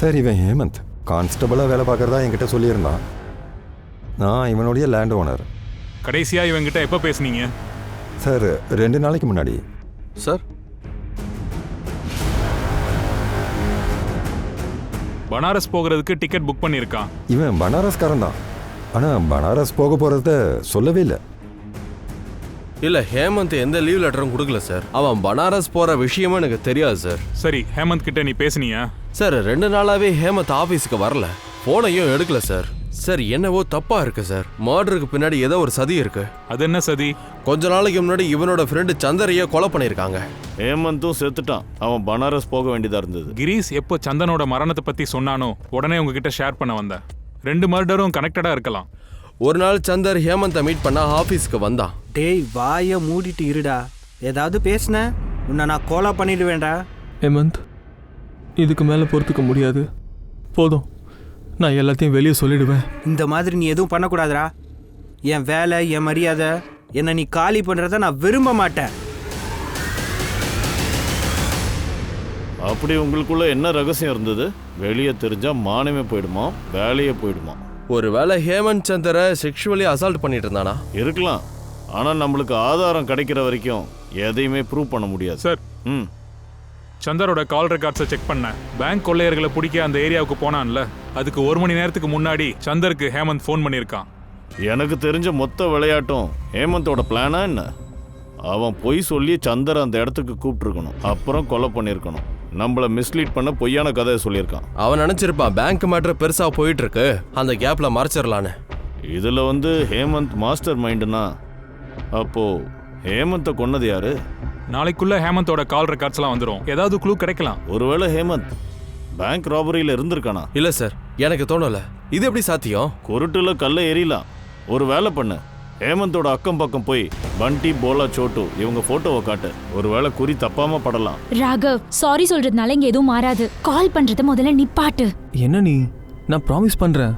சார், இவன் ஹேமந்த் கான்ஸ்டபிளாக வேலை பார்க்குறதா என்கிட்ட சொல்லியிருந்தான். நான் இவனுடைய லேண்ட் ஓனர். கடைசியா இவங்கிட்ட எப்போ பேசுனீங்க? சார் 2 நாளைக்கு முன்னாடி. சார் பனாரஸ் போகிறதுக்கு டிக்கெட் புக் பண்ணியிருக்கான். இவன் பனாரஸ்காரன் தான், ஆனால் பனாரஸ் போக போகிறத சொல்லவே இல்லை. இல்ல, ஹேமந்த் எந்த லீவ் லெட்டரும் கொடுக்கல சார். அவன் பனாரஸ் போற விஷயமும் எனக்கு தெரியாது சார். சரி, ஹேமந்த் கிட்ட நீ பேசுனியா? சார் 2 நாளாவே ஹேமந்த் ஆபீஸ்க்கு வரல, போனையும் எடுக்கல சார். சார் என்னவோ தப்பா இருக்கு சார். மர்டருக்கு பின்னாடி ஏதோ ஒரு சதி இருக்கு. அது என்ன சதி? கொஞ்ச நாளைக்கு முன்னாடி இவனோட ஃப்ரெண்டு சந்தரையே கொலை பண்ணியிருக்காங்க. ஹேமந்தும் செத்துட்டான். அவன் பனாரஸ் போக வேண்டியதா இருந்தது. கிரீஷ் எப்போ சந்தனோட மரணத்தை பத்தி சொன்னானோ உடனே உங்ககிட்ட ஷேர் பண்ண வந்தேன். 2 மர்டரும் கனெக்டடா இருக்கலாம். ஒரு நாள் சந்தர் ஹேமந்தை மீட் பண்ண ஆபீஸ்க்கு வந்தான். டேய், வாயை மூடிட்டு இருடா. ஏதாவது பேசுன உன்னை நான் கோலா பண்ணிடுவேண்டா. ஹேமந்த், இதுக்கு மேலே பொறுத்துக்க முடியாது. போதும், நான் எல்லாத்தையும் வெளியே சொல்லிடுவேன். இந்த மாதிரி நீ எதுவும் பண்ணக்கூடாதுடா. என் வேலை, என் மரியாதை, என்னை நீ காலி பண்ணுறத நான் விரும்ப மாட்டேன். அப்படி உங்களுக்குள்ள என்ன ரகசியம் இருந்தது? வெளியே தெரிஞ்சா மானமே போயிடுமா, வேலையே போயிடுமா? ஒருவேளை ஹேமந்த் சந்தரை செக்ஷுவலி அசால்ட் பண்ணிட்டு இருந்தானா? இருக்கலாம். ஆனால் நம்மளுக்கு ஆதாரம் கிடைக்கிற வரைக்கும் எதையுமே ப்ரூவ் பண்ண முடியாது. சார், ம் சந்தரோட கால் ரெக்கார்ட்ஸை செக் பண்ணேன். பேங்க் கொள்ளையர்களை பிடிக்க அந்த ஏரியாவுக்கு போனான்ல, அதுக்கு 1 மணி நேரத்துக்கு முன்னாடி சந்தருக்கு ஹேமந்த் ஃபோன் பண்ணியிருக்கான். எனக்கு தெரிஞ்ச மொத்த விளையாட்டும் ஹேமந்தோட பிளானா என்ன? அவன் பொய் சொல்லி சந்தர் அந்த இடத்துக்கு கூப்பிட்டுருக்கணும், அப்புறம் கொலை பண்ணியிருக்கணும். நம்மள மிஸ்லீட் பண்ண பொய்யான கதையை சொல்லியிருக்கான். அவன் நினைச்சிருப்பான் பேங்க் மேட்டர் பெருசா போயிட்டு இருக்கு, அந்த கேப்ல மறைச்சிடலான்னு. இதுல ஹேமந்த் மாஸ்டர் மைண்டுனா அப்போ ஹேமந்தை கொன்னது யாரு? நாளைக்குள்ள ஹேமந்தோட கால் ரெக்கார்ட்ஸ்லாம் வந்துடும். ஏதாவது க்ளூ கிடைக்கலாம். ஒருவேளை ஹேமந்த் பேங்க் ராபரியில இருந்திருக்கானா? இல்ல சார், எனக்கு தோணல. இது எப்படி சாத்தியம்? கொருட்டுல கல்ல எரியலாம். ஒரு வேலை பண்ண, ஹேமந்தோட அக்கம் பக்கம் போய் பண்டி, போலா, சோட்டு இவங்க போட்டோவை காட்டு. ஒருவேளை குறி தப்பாம படலாம். ராகவ், சாரி சொல்றதுனால இங்க எதுவும் மாறாது. கால் பண்றத முதல்ல நிப்பாட்டு. என்ன நீ? நான் ப்ராமிஸ் பண்றேன்,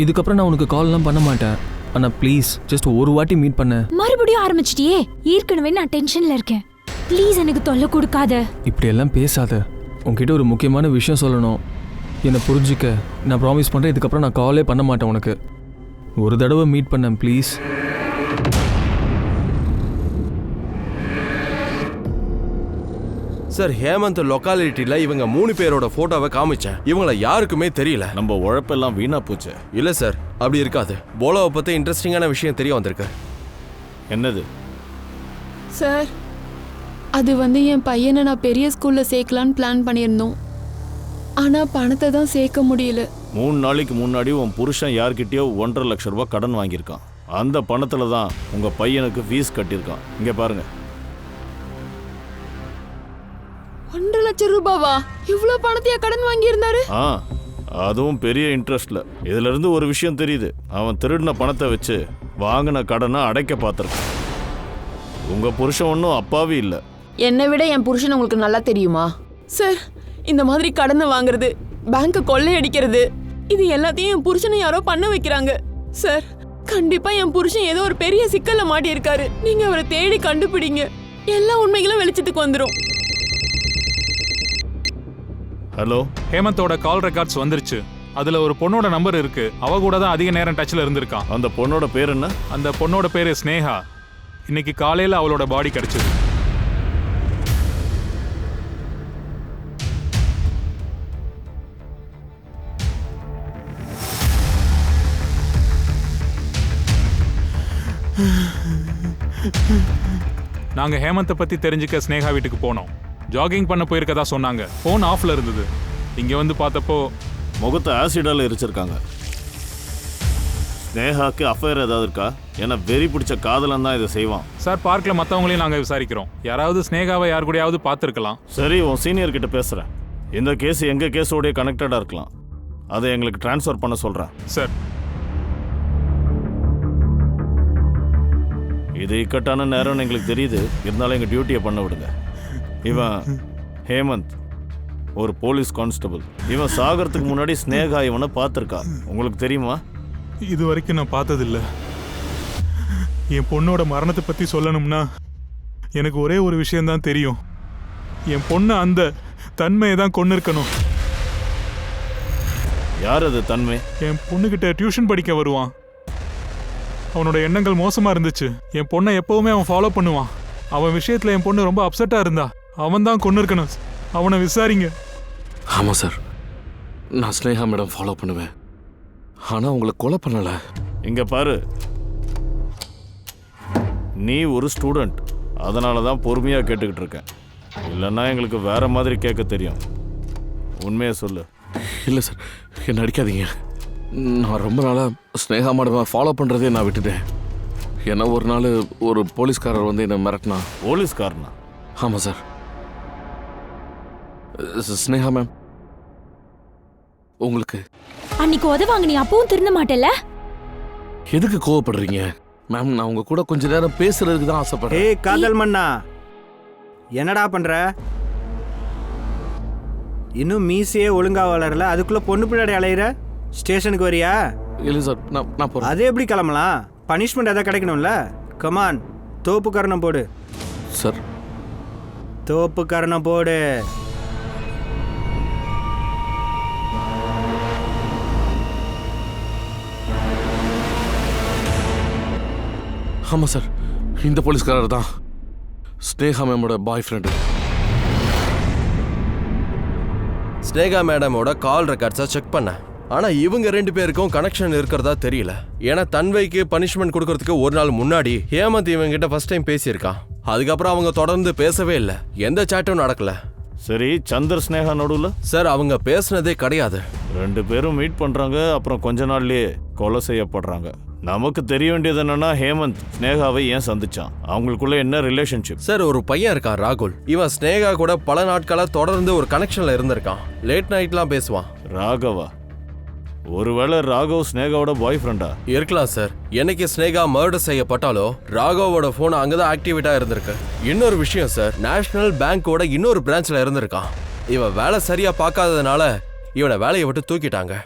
இதுக்கப்புறம் நான் உனக்கு கால்லாம் பண்ண மாட்டேன். ஆனா ப்ளீஸ் ஜஸ்ட் ஒரு வாட்டி மீட் பண்ண. மறுபடியும் ஆரம்பிச்சிட்டியே. ஏற்கனவே நான் டென்ஷன்ல இருக்கேன். ப்ளீஸ் எனக்கு தொல்லை கொடுக்காத. இப்படி எல்லாம் பேசாத. உன்கிட்ட ஒரு முக்கியமான விஷயம் சொல்லணும். என்னை புரிஞ்சுக்க. நான் ப்ராமிஸ் பண்ணுறேன், இதுக்கப்புறம் நான் காலே பண்ண மாட்டேன் உனக்கு. ஒரு தடவை மீட் பண்ணேன் ப்ளீஸ். சார், ஹேமந்த் லொக்காலிட்டியில இவங்க 3 பேரோட போட்டோவை காமிச்சேன். இவங்கள யாருக்குமே தெரியல. நம்ம உழைப்பெல்லாம் வீணா போச்சு. இல்ல சார், அப்படி இருக்காது. போலாவை பத்தி இன்ட்ரெஸ்டிங்கான விஷயம் தெரிய வந்திருக்கு. என்னது சார்? அது என் பையனை நான் பெரிய ஸ்கூல்ல சேர்க்கலான்னு பிளான் பண்ணியிருந்தோம். ஆனா பணத்தை தான் சேர்க்க முடியல. 3 நாளைக்கு முன்னாடி உன் புருஷன் யார்கிட்டயோ 1.5 லட்சம் ரூபாய் கடன் வாங்கியிருக்கான். அந்த பணத்துல தான் உங்க பையனுக்கு ஃபீஸ் கட்டியிருக்கான். இங்க பாருங்க. 1.5 லட்சம் ரூபாவா? இவ்வளோ பணத்தையா கடன் வாங்கியிருந்தாரு? அதுவும் பெரிய இன்ட்ரெஸ்ட்ல. இதுல இருந்து ஒரு விஷயம் தெரியுது. அவன் திருடின பணத்தை வச்சு வாங்கின கடனை அடைக்க பார்த்திருக்கான். உங்க புருஷன் ஒன்றும் அப்பாவி இல்லை. என்னை விட என் புருஷன் உங்களுக்கு நல்லா தெரியுமா? சார், இந்த மாதிரி கடனை வாங்குறது, பேங்கை கொள்ளையடிக்கிறது, இது எல்லாத்தையும் என் புருஷனை யாரோ பண்ண வைக்கிறாங்க. சார், கண்டிப்பா என் புருஷன் ஏதோ ஒரு பெரிய சிக்கல்ல மாட்டி இருக்காரு. நீங்க அவரை தேடி கண்டுபிடிங்க. எல்லா உண்மைகளும் வெளிச்சத்துக்கு வந்துடும். ஹலோ, ஹேமந்தோட கால் ரெக்கார்ட்ஸ் வந்துருச்சு. அதுல ஒரு பொண்ணோட நம்பர் இருக்கு. அவ கூட தான் அதிக நேரம் டச்ல இருந்திருக்கான். அந்த பொண்ணோட பேர் என்ன? அந்த பொண்ணோட பேரு ஸ்னேகா. இன்னைக்கு காலையில அவளோட பாடி கிடைச்சது. நாங்க ஹேமந்தை பத்தி தெரிஞ்சுக்க ஸ்னேகா வீட்டுக்கு போனோம். ஜாகிங் பண்ண போயிருக்கதா சொன்னாங்க. போன் ஆஃப்ல இருந்தது. இங்க வந்து பார்த்தப்போ முகத்தை ஆசிடால எரிச்சிருக்காங்க. ஸ்னேகாக்கு அஃபேர் ஏதாவது இருக்கா? ஏன்னா வெறி பிடிச்ச காதலன் தான் இதை செய்வான். சார், பார்க்ல மற்றவங்களையும் நாங்கள் விசாரிக்கிறோம். யாராவது ஸ்னேகாவை யார் கூடயாவது பார்த்துருக்கலாம். சரி, உன் சீனியர் கிட்ட பேசுகிறேன். இந்த கேஸ் எங்கள் கேஸோடய கனெக்டடாக இருக்கலாம். அதை எங்களுக்கு ட்ரான்ஸ்ஃபர் பண்ண சொல்கிறேன். சார், இது இக்கட்டான நேரம்னு எங்களுக்கு தெரியுது. இருந்தாலும் எங்கள் டியூட்டியை பண்ண விடுங்க. இவன் ஹேமந்த், ஒரு போலீஸ் கான்ஸ்டபிள். இவன் சாகறதுக்கு முன்னாடி ஸ்னேகா இவனை பார்த்துருக்கா. உங்களுக்கு தெரியுமா? இது வரைக்கும் நான் பார்த்ததில்ல. என் பொண்ணோட மரணத்தை பற்றி சொல்லணும்னா எனக்கு ஒரே ஒரு விஷயம்தான் தெரியும். என் பொண்ணை அந்த தன்மையை தான் கொண்டு இருக்கணும். யார் அது தன்மை? என் பொண்ணுகிட்ட டியூஷன் படிக்க வருவான். அவனோட எண்ணங்கள் மோசமாக இருந்துச்சு. என் பொண்ணை எப்போவுமே அவன் ஃபாலோ பண்ணுவான். அவன் விஷயத்தில் என் பொண்ணு ரொம்ப அப்செட்டாக இருந்தா. அவன் தான் கொண்டு இருக்கணும். அவனை விசாரிங்க. ஆமாம் சார், நான் ஸ்னேகா மேடம் ஃபாலோ பண்ணுவேன். ஆனால் உங்களை கொலை பண்ணலை. இங்கே பாரு, நீ ஒரு ஸ்டூடெண்ட். அதனால தான் பொறுமையாக கேட்டுக்கிட்டு இருக்கேன். இல்லைன்னா எங்களுக்கு வேற மாதிரி கேட்க தெரியும். உண்மையை சொல்லு. இல்லை சார், என்ன அடிக்காதீங்க. நான் ரொம்ப நாளாக ஸ்னேகா மேடம் ஃபாலோ பண்ணுறதே நான் விட்டுட்டேன். ஏன்னா ஒரு நாள் ஒரு போலீஸ்காரர் வந்து என்னை மிரட்டினா. போலீஸ்காரனா? ஆமாம் சார். ஸ்னேகா மேம், உங்களுக்கு அன்னைக்கு உதவாங்க, நீ அப்பவும் திருந்த மாட்டேல்ல? எதுக்கு கோவப்படுறீங்க மேம்? நான் உங்க கூட கொஞ்ச நேரம் பேசுறதுக்கு தான் ஆசைப்படுறேன். ஏய் காதல் மண்ணா, என்னடா பண்ற? இன்னும் மீசையே ஒழுங்கா வளரல, அதுக்குள்ள பொண்ணு பின்னாடி அலையிற. ஸ்டேஷனுக்கு வரியா? இல்லை சார், நான் போறேன். அது எப்படி கிளம்பலாம்? பனிஷ்மெண்ட் எதாவது கிடைக்கணும்ல. கமான், தோப்பு கரணம் போடு. சார், தோப்பு கரணம் போடு. ஆமாம் சார், இந்த போலீஸ்காரர் தான் ஸ்னேகா மேமோட பாய் ஃப்ரெண்டு. ஸ்னேகா மேடமோட கால் ரெக்கார்ட்ஸை செக் பண்ணேன். ஆனால் இவங்க 2 பேருக்கும் கனெக்ஷன் இருக்கிறதா தெரியல. ஏன்னா தன்வைக்கு பனிஷ்மெண்ட் கொடுக்கறதுக்கு ஒரு நாள் முன்னாடி ஹேமந்த் இவங்க கிட்ட ஃபர்ஸ்ட் டைம் பேசியிருக்கான். அதுக்கப்புறம் அவங்க தொடர்ந்து பேசவே இல்லை, எந்த சேட்டும் நடக்கல. சரி, சந்தர் ஸ்னேகா நடுவில் சார் அவங்க பேசுனதே கிடையாது. 2 பேரும் மீட் பண்ணுறாங்க, அப்புறம் கொஞ்ச நாள்லயே கொலை செய்யப்படுறாங்க. நமக்கு தெரிய வேண்டியது என்னன்னா ஹேமந்த் ஸ்னேகாவை ஏன் சந்திச்சான், அவங்களுக்குள்ள என்ன ரிலேஷன்ஷிப்? சார் ஒரு பையன் இருக்கான் ராகுல். இவன் ஸ்னேகா கூட பல நாட்களா தொடர்ந்து ஒரு கனெக்ஷன்ல இருந்திருக்கான். லேட் நைட்லாம் பேசுவான். ராகவா? ஒருவேளை ராகவ் ஸ்னேகாவோட பாய் ஃப்ரெண்டா இருக்கலாம் சார். என்னைக்கு ஸ்னேகா மர்டர் செய்யப்பட்டாலோ ராகவோட போன் அங்கதான் ஆக்டிவேட்டா இருந்திருக்கு. இன்னொரு விஷயம் சார், நேஷனல் பேங்கோட இன்னொரு பிரான்ச்ல இருந்திருக்கான். இவன் வேலை சரியா பார்க்காததுனால இவனை வேலையை விட்டு தூக்கிட்டாங்க.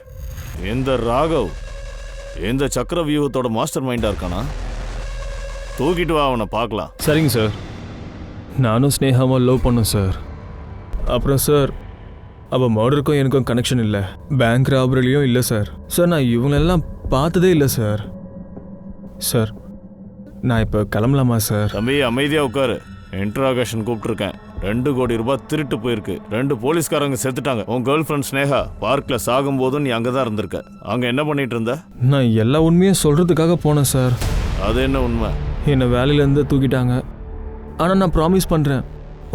இந்த ராகவ் இந்த சக்கர வியூகத்தோட மாஸ்டர் மைண்டா இருக்கானா? தூக்கிட்டு வா, அவனை பார்க்கலாம். சரிங்க சார். நானும் ஸ்னேகாவை லவ் பண்ணேன் சார். அப்புறம் சார் அவள் மர்டருக்கும் எனக்கும் கனெக்ஷன் இல்லை, பேங்க் ராபரிலையும் இல்லை சார். சார் நான் இவங்களெல்லாம் பார்த்ததே இல்லை சார். சார் நான் இப்போ கிளம்பலாமா சார்? தம்பி அமைதியாக உட்காரு. இன்ட்ராகேஷன் கூப்பிட்டுருக்கேன். 2 கோடி ரூபாய் திருட்டு போயிருக்கு. 2 போலீஸ்காரங்க செத்துட்டாங்க. உன் கேர்ள் ஃப்ரெண்ட் ஸ்னேகா பார்க்கில் சாகும் போதும் நீ அங்கே தான் இருந்திருக்க. அங்கே என்ன பண்ணிட்டு இருந்த? நான் எல்லா உண்மையும் சொல்கிறதுக்காக போனேன் சார். அது என்ன உண்மை? என்னை வேலையிலேருந்து தூக்கிட்டாங்க. ஆனால் நான் ப்ராமிஸ் பண்ணுறேன்,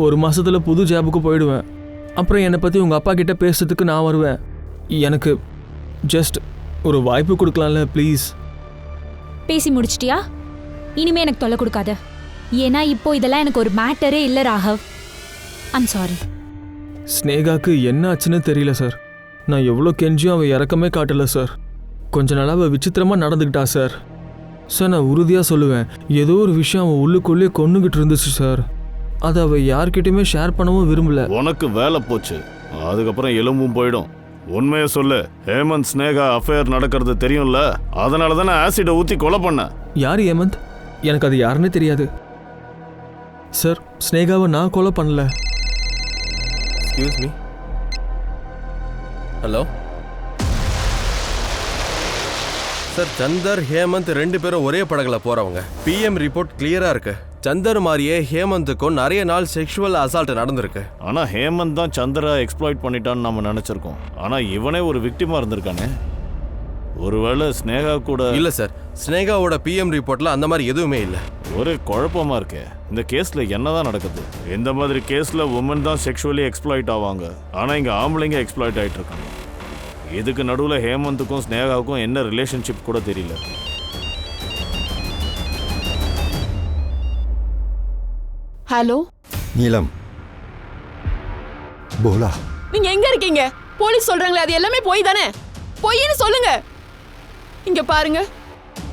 1 மாதத்தில் புது ஜாபுக்கு போயிடுவேன். அப்புறம் என்னை பற்றி உங்கள் அப்பா கிட்டே பேசுறதுக்கு நான் வருவேன். எனக்கு ஜஸ்ட் ஒரு வாய்ப்பு கொடுக்கலாம்ல ப்ளீஸ். பேசி முடிச்சிட்டியா? இனிமே எனக்கு தொல்லை கொடுக்காத. ஏன்னா இப்போ இதெல்லாம் எனக்கு ஒரு மேட்டரே இல்லை ராகவ். I'm sorry. ஸ்னேகாக்கு என்ன ஆச்சுன்னு தெரியல சார். நான் எவ்வளோ கெஞ்சியும் அவள் இறக்கமே காட்டலை சார். கொஞ்ச நாளாக அவள் விசித்திரமாக நடந்துக்கிட்டா சார். சார் நான் உறுதியாக சொல்லுவேன், ஏதோ ஒரு விஷயம் அவன் உள்ளுக்குள்ளே கொண்டுகிட்டு இருந்துச்சு சார். அதை அவள் யார்கிட்டையுமே ஷேர் பண்ணவும் விரும்பல. உனக்கு வேலை போச்சு, அதுக்கப்புறம் எலும்பும் போயிடும். உண்மையை சொல்லு, ஹேமந்த் ஸ்னேகா அஃபேர் நடக்கிறது தெரியும்ல, அதனால தானே ஆசிடை ஊற்றி கொலை பண்ண. யார் ஹேமந்த்? எனக்கு அது யாருன்னே தெரியாது சார். ஸ்னேகாவை நான் கொலை பண்ணல. Excuse me. Hello sir, Chandar Hemant 2 பேரும் ஒரே படகுல போறவங்க. பிஎம் ரிப்போர்ட் கிளியரா இருக்கு. சந்தர் மாதிரியே ஹேமந்துக்கும் நிறைய நாள் செக்ஷுவல் அசால்ட் நடந்திருக்கு. ஆனா ஹேமந்த் தான் சந்தரை எக்ஸ்ப்ளாய்ட் பண்ணிட்டான்னு நம்ம நினைச்சிருக்கோம். ஆனா இவனே ஒரு விக்டிமா இருந்திருக்கானே. ஒருவேளை ஸ்னேகா கூட? இல்ல சார், ஸ்னேகாவோட பிஎம் ரிப்போர்ட்ல அந்த மாதிரி எதுவுமே இல்லை. ஒரே குழப்பமா இருக்கே. இந்த கேஸ்ல என்னதான் நடக்குது? இந்த மாதிரி கேஸ்ல உமன் தான் செக்ஷுவலி எக்ஸ்ப்ளாய்ட் ஆவாங்க, ஆனா இங்க ஆம்பளைங்க எக்ஸ்ப்ளாய்ட் ஆயிட்டு இருக்காங்க. இதுக்கு நடுவில் ஹேமந்துக்கும் ஸ்னேகாவுக்கும் என்ன ரிலேஷன்ஷிப் கூட தெரியல. ஹலோ நீலம், போலா, நீங்க எங்க இருக்கீங்க? போலீஸ் சொல்றாங்களே அது எல்லாமே போய் தானே? பொய்ன்னு சொல்லுங்க. இங்க பாருங்க,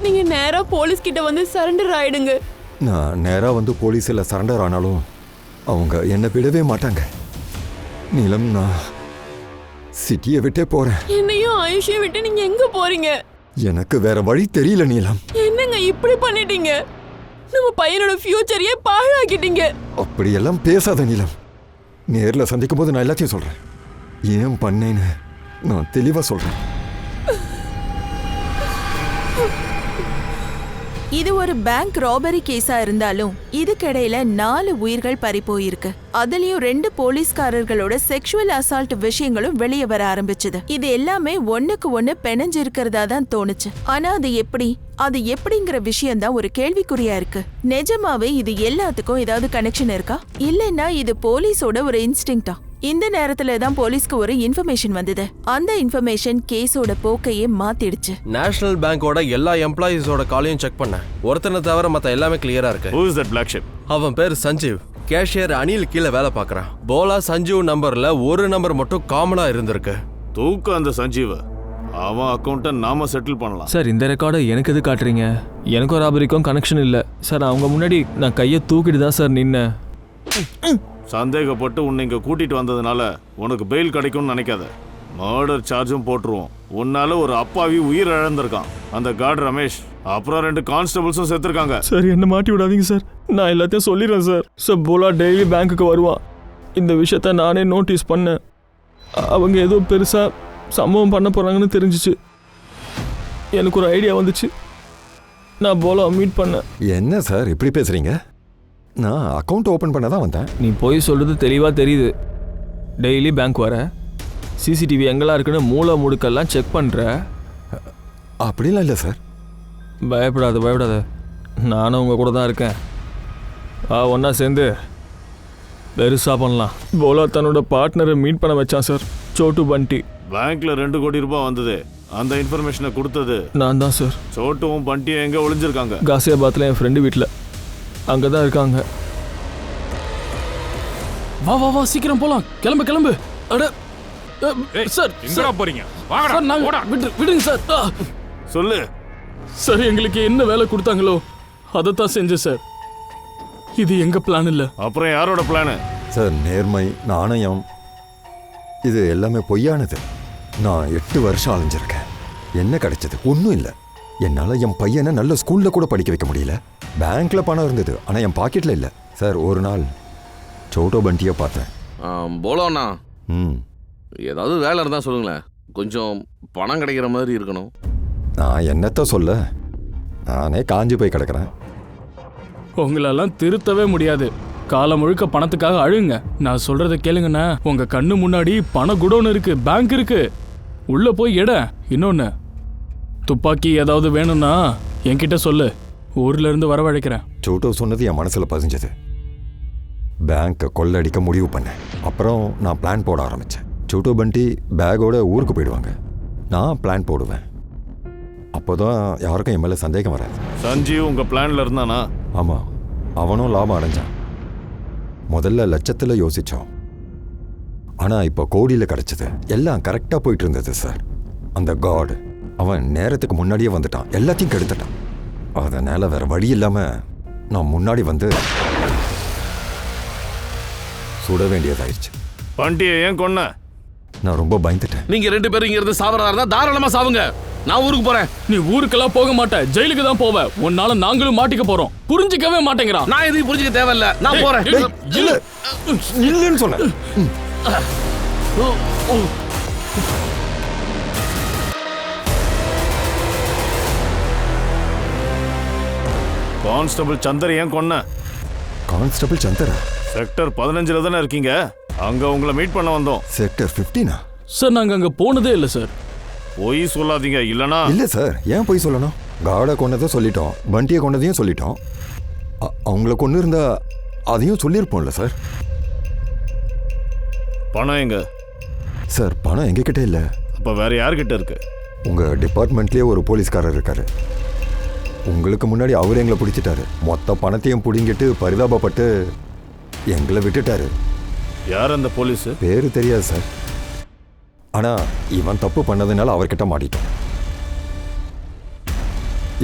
நீங்க நேரா போலீஸ் கிட்ட வந்து சரண்டர் ஆயிடுங்க. நான் நேராக வந்து போலீஸில் சரண்டர் ஆனாலும் அவங்க என்னை விடவே மாட்டாங்க. நீலம், நான் சிட்டியை விட்டே போறேன். என்னையும் ஆயுஷையும் விட்டு நீங்க எங்க போறீங்க? எனக்கு வேற வழி தெரியல நீலம். என்னங்க இப்படி பண்ணிட்டீங்க? நம்ம பையனோட ஃபியூச்சரையே பாழாக்கிட்டீங்க. அப்படியெல்லாம் பேசாத நீலம். நேரில் சந்திக்கும் போது நான் எல்லாத்தையும் சொல்றேன். ஏன் பண்ணேன்னு நான் தெளிவா சொல்றேன். இது ஒரு பேங்க் ராபரி கேஸா இருந்தாலும் இதுக்கிடையில 4 உயிர்கள் பறி போயிருக்கு. அதுலயும் 2 போலீஸ்காரர்களோட செக்ஷுவல் அசால்ட் விஷயங்களும் வெளியே வர ஆரம்பிச்சது. இது எல்லாமே ஒண்ணுக்கு ஒண்ணு பிணைஞ்சு இருக்கிறதா தான் தோணுச்சு. ஆனா அது எப்படிங்கிற விஷயம் தான் ஒரு கேள்விக்குறியா இருக்கு. நிஜமாவே இது எல்லாத்துக்கும் ஏதாவது கனெக்ஷன் இருக்கா, இல்லைன்னா இது போலீஸோட ஒரு இன்ஸ்டிங்டா? இந்த நேரத்துல தான் போலீஸ்க்கு ஒரு இன்ஃபர்மேஷன் வந்தது. அந்த இன்ஃபர்மேஷன் கேஸோட போக்கையே மாத்திடுச்சு. நேஷனல் பேங்கோட எல்லா எம்ப்ளாயீஸோட காலையும் செக் பண்ண, ஒருத்தனை தவிர மத்த எல்லாமே கிளியரா இருக்கு. Who is that black sheep? அவன் பேர் சஞ்சீவ். கேஷியர் அனில் கீழே வேலை பார்க்கறான். போலா சஞ்சீவ் நம்பர்ல ஒரு நம்பர் மட்டும் காமனா இருந்திருக்கு. தூக்கு அந்த சஞ்சீவ. அவன் அக்கௌண்ட்டை நாம செட்டில் பண்ணலாம். சார் இந்த ரெக்கார்டை எனக்கு எது காட்டுறீங்க? எனக்கும் ராபரிக்கும் கனெக்ஷன் இல்லை சார். அவங்க முன்னாடி நான் கையை தூக்கிட்டு தான் சார் நின்னேன். சந்தேகப்பட்டு உன்னை இங்கே கூட்டிட்டு வந்ததுனால உனக்கு பெயில் கிடைக்கும்னு நினைக்காத. மர்டர் சார்ஜும் போட்டுருவோம். உன்னால ஒரு அப்பாவி உயிர் இழந்திருக்கான் அந்த கார்டு ரமேஷ். அப்புறம் 2 கான்ஸ்டபிள்ஸும் செத்துருக்காங்க. சார் என்ன மாட்டி விடாதீங்க சார். நான் எல்லாத்தையும் சொல்லிடுறேன் சார். சார் போலா டெய்லி பேங்க்குக்கு வருவான். இந்த விஷயத்த நானே நோட்டீஸ் பண்ணேன். அவங்க ஏதோ பெருசாக சம்பவம் பண்ண போகிறாங்கன்னு தெரிஞ்சிச்சு. எனக்கு ஒரு ஐடியா வந்துச்சு. நான் போலோ மீட் பண்ணேன். என்ன சார் இப்படி பேசுறீங்க? நான் அக்கௌண்ட் ஓப்பன் பண்ண தான் வந்தேன். நீ போய் சொல்கிறது தெளிவாக தெரியுது. டெய்லி பேங்க் வர, சிசிடிவி எங்கெல்லாம் இருக்குன்னு மூளை முடுக்கெல்லாம் செக் பண்ணுற. அப்படிலாம் இல்லை சார். பயப்படாத, நானும் உங்கள் கூட தான் இருக்கேன். ஒன்றா சேர்ந்து பெருசாக பண்ணலாம். போலா தன்னோட பார்ட்னரை மீட் பண்ண வச்சான் சார், சோட்டு பண்டி. பேங்க்ல 2 கோடி ரூபாய் வந்தது, அந்த இன்ஃபர்மேஷனை கொடுத்தது நான் தான் சார். சோட்டுவும் பண்டியும் எங்க ஒளிஞ்சிருக்காங்க? காசியாபாத்தில் என் ஃப்ரெண்டு வீட்டில், அங்கே தான் இருக்காங்க. வா சீக்கிரம் போலாம். கிளம்பு. அட சார், எங்கடா போறீங்க? வாங்கடா. சார் நாங்க விடுங்க சார். சொல்லு சார், எங்களுக்கு என்ன வேலை கொடுத்தாங்களோ அதைத்தான் செஞ்சேன் சார். இது எங்க பிளான் இல்ல. அப்புறம் யாரோட பிளானு? சார் நேர்மை, நாணயம், இது எல்லாமே பொய்யானது. நான் 8 வருஷம் அலைஞ்சிருக்கேன். என்ன கிடைச்சது? ஒன்றும் இல்லை. என்னால் என் பையனை நல்ல ஸ்கூலில் கூட படிக்க வைக்க முடியல. பேங்க்ல பணம் இருந்தது, ஆனால் என் பாக்கெட்டில் இல்லை. சார் ஒரு நாள் சோட்டோ பண்டியை பார்த்தேன். போலோண்ணா, ம் ஏதாவது வேலை இருந்தால் சொல்லுங்களேன். கொஞ்சம் பணம் கிடைக்கிற மாதிரி இருக்கணும். நான் என்னத்த சொல்ல, நானே காஞ்சி போய் கிடக்கிறேன். உங்களெல்லாம் திருத்தவே முடியாது. காலம் முழுக்க பணத்துக்காக அழுங்க. நான் சொல்றத கேளுங்கண்ணா. உங்க கண்ணு முன்னாடி பண குடோன் இருக்கு, பேங்க் இருக்கு, உள்ள போய் எட. இன்னொன்னு, துப்பாக்கி ஏதாவது வேணும்னா என்கிட்ட சொல்லு, ஊர்ல இருந்து வரவழைக்கிறேன். சோட்டோ சொன்னது என் மனசில் பதிஞ்சது. பேங்க்கை கொள்ளடிக்க முடிவு பண்ணேன். அப்புறம் நான் பிளான் போட ஆரம்பித்தேன். சோட்டோ பண்டி பேக்கோட ஊருக்கு போயிடுவாங்க, நான் பிளான் போடுவேன். அப்போதான் யாருக்கும் என் மேலே சந்தேகம் வராது. சஞ்சீவ் உங்க பிளான்ல இருந்தானா? ஆமாம், அவனும் லாபம் அடைஞ்சான். முதல்ல லட்சத்தில் யோசித்தோம், ஆனால் இப்போ கோடியில் கிடச்சிது. எல்லாம் கரெக்டாக போயிட்டு இருந்தது சார். அந்த காட் அவன் நேரத்துக்கு முன்னாடியே வந்துட்டான், எல்லாத்தையும் கெடுத்துட்டான். அதனால் வேற வழி இல்லாமல் நான் முன்னாடி வந்து சுட வேண்டியதாயிருச்சு. பண்டியை ஏன் கொன்ன? நான் ரொம்ப பயந்துட்டேன். நீங்க 2 பேரும் இங்க இருந்து சாவறதா இருந்தா தாராளமா சாவுங்க. நான் ஊருக்கு போறேன். நீ ஊருக்கெல்லாம் போக மாட்ட, ஜெயிலுக்கு தான் போவ. உன்னால நாங்களும் மாட்டிக்க போறோம். புரிஞ்சிக்கவே மாட்டேங்கிறான். நான் எதையும் புரிஞ்சுக்க தேவையில்ல, நான் போறேன். இல்லைன்னு சொன்னேன். கான்ஸ்டபிள் சந்தர் ஏன் கொன்ன? கான்ஸ்டபிள் சந்தரா? செக்டர் 15ல தானே இருக்கீங்க, அங்க உங்களை மீட் பண்ண வந்தோம். செக்டர் 15ஆ? சார் நாங்க அங்க போனதே இல்லை சார். பொய் சொல்லாதீங்க, இல்லனா. இல்லை சார், ஏன் போய் சொல்லணும்? காடை கொண்டதை சொல்லிட்டோம், பண்டியை கொண்டதையும் சொல்லிட்டோம். அவங்கள கொண்டு இருந்தா அதையும் சொல்லியிருப்போம்ல சார். பணம் எங்க? சார் பணம் எங்ககிட்ட இல்லை. அப்ப வேற யார்கிட்ட இருக்கு? உங்கள் டிபார்ட்மெண்ட்லேயே ஒரு போலீஸ்காரர் இருக்காரு. உங்களுக்கு முன்னாடி அவர் எங்களை பிடிச்சிட்டாரு. மொத்த பணத்தையும் பிடிங்கிட்டு பரிதாபப்பட்டு எங்களை விட்டுட்டாரு. யார் அந்த போலீஸ்? பேரு தெரியாது சார். ஆனால் இவன் தப்பு பண்ணதுனால அவர்கிட்ட மாட்டிட்டோம்.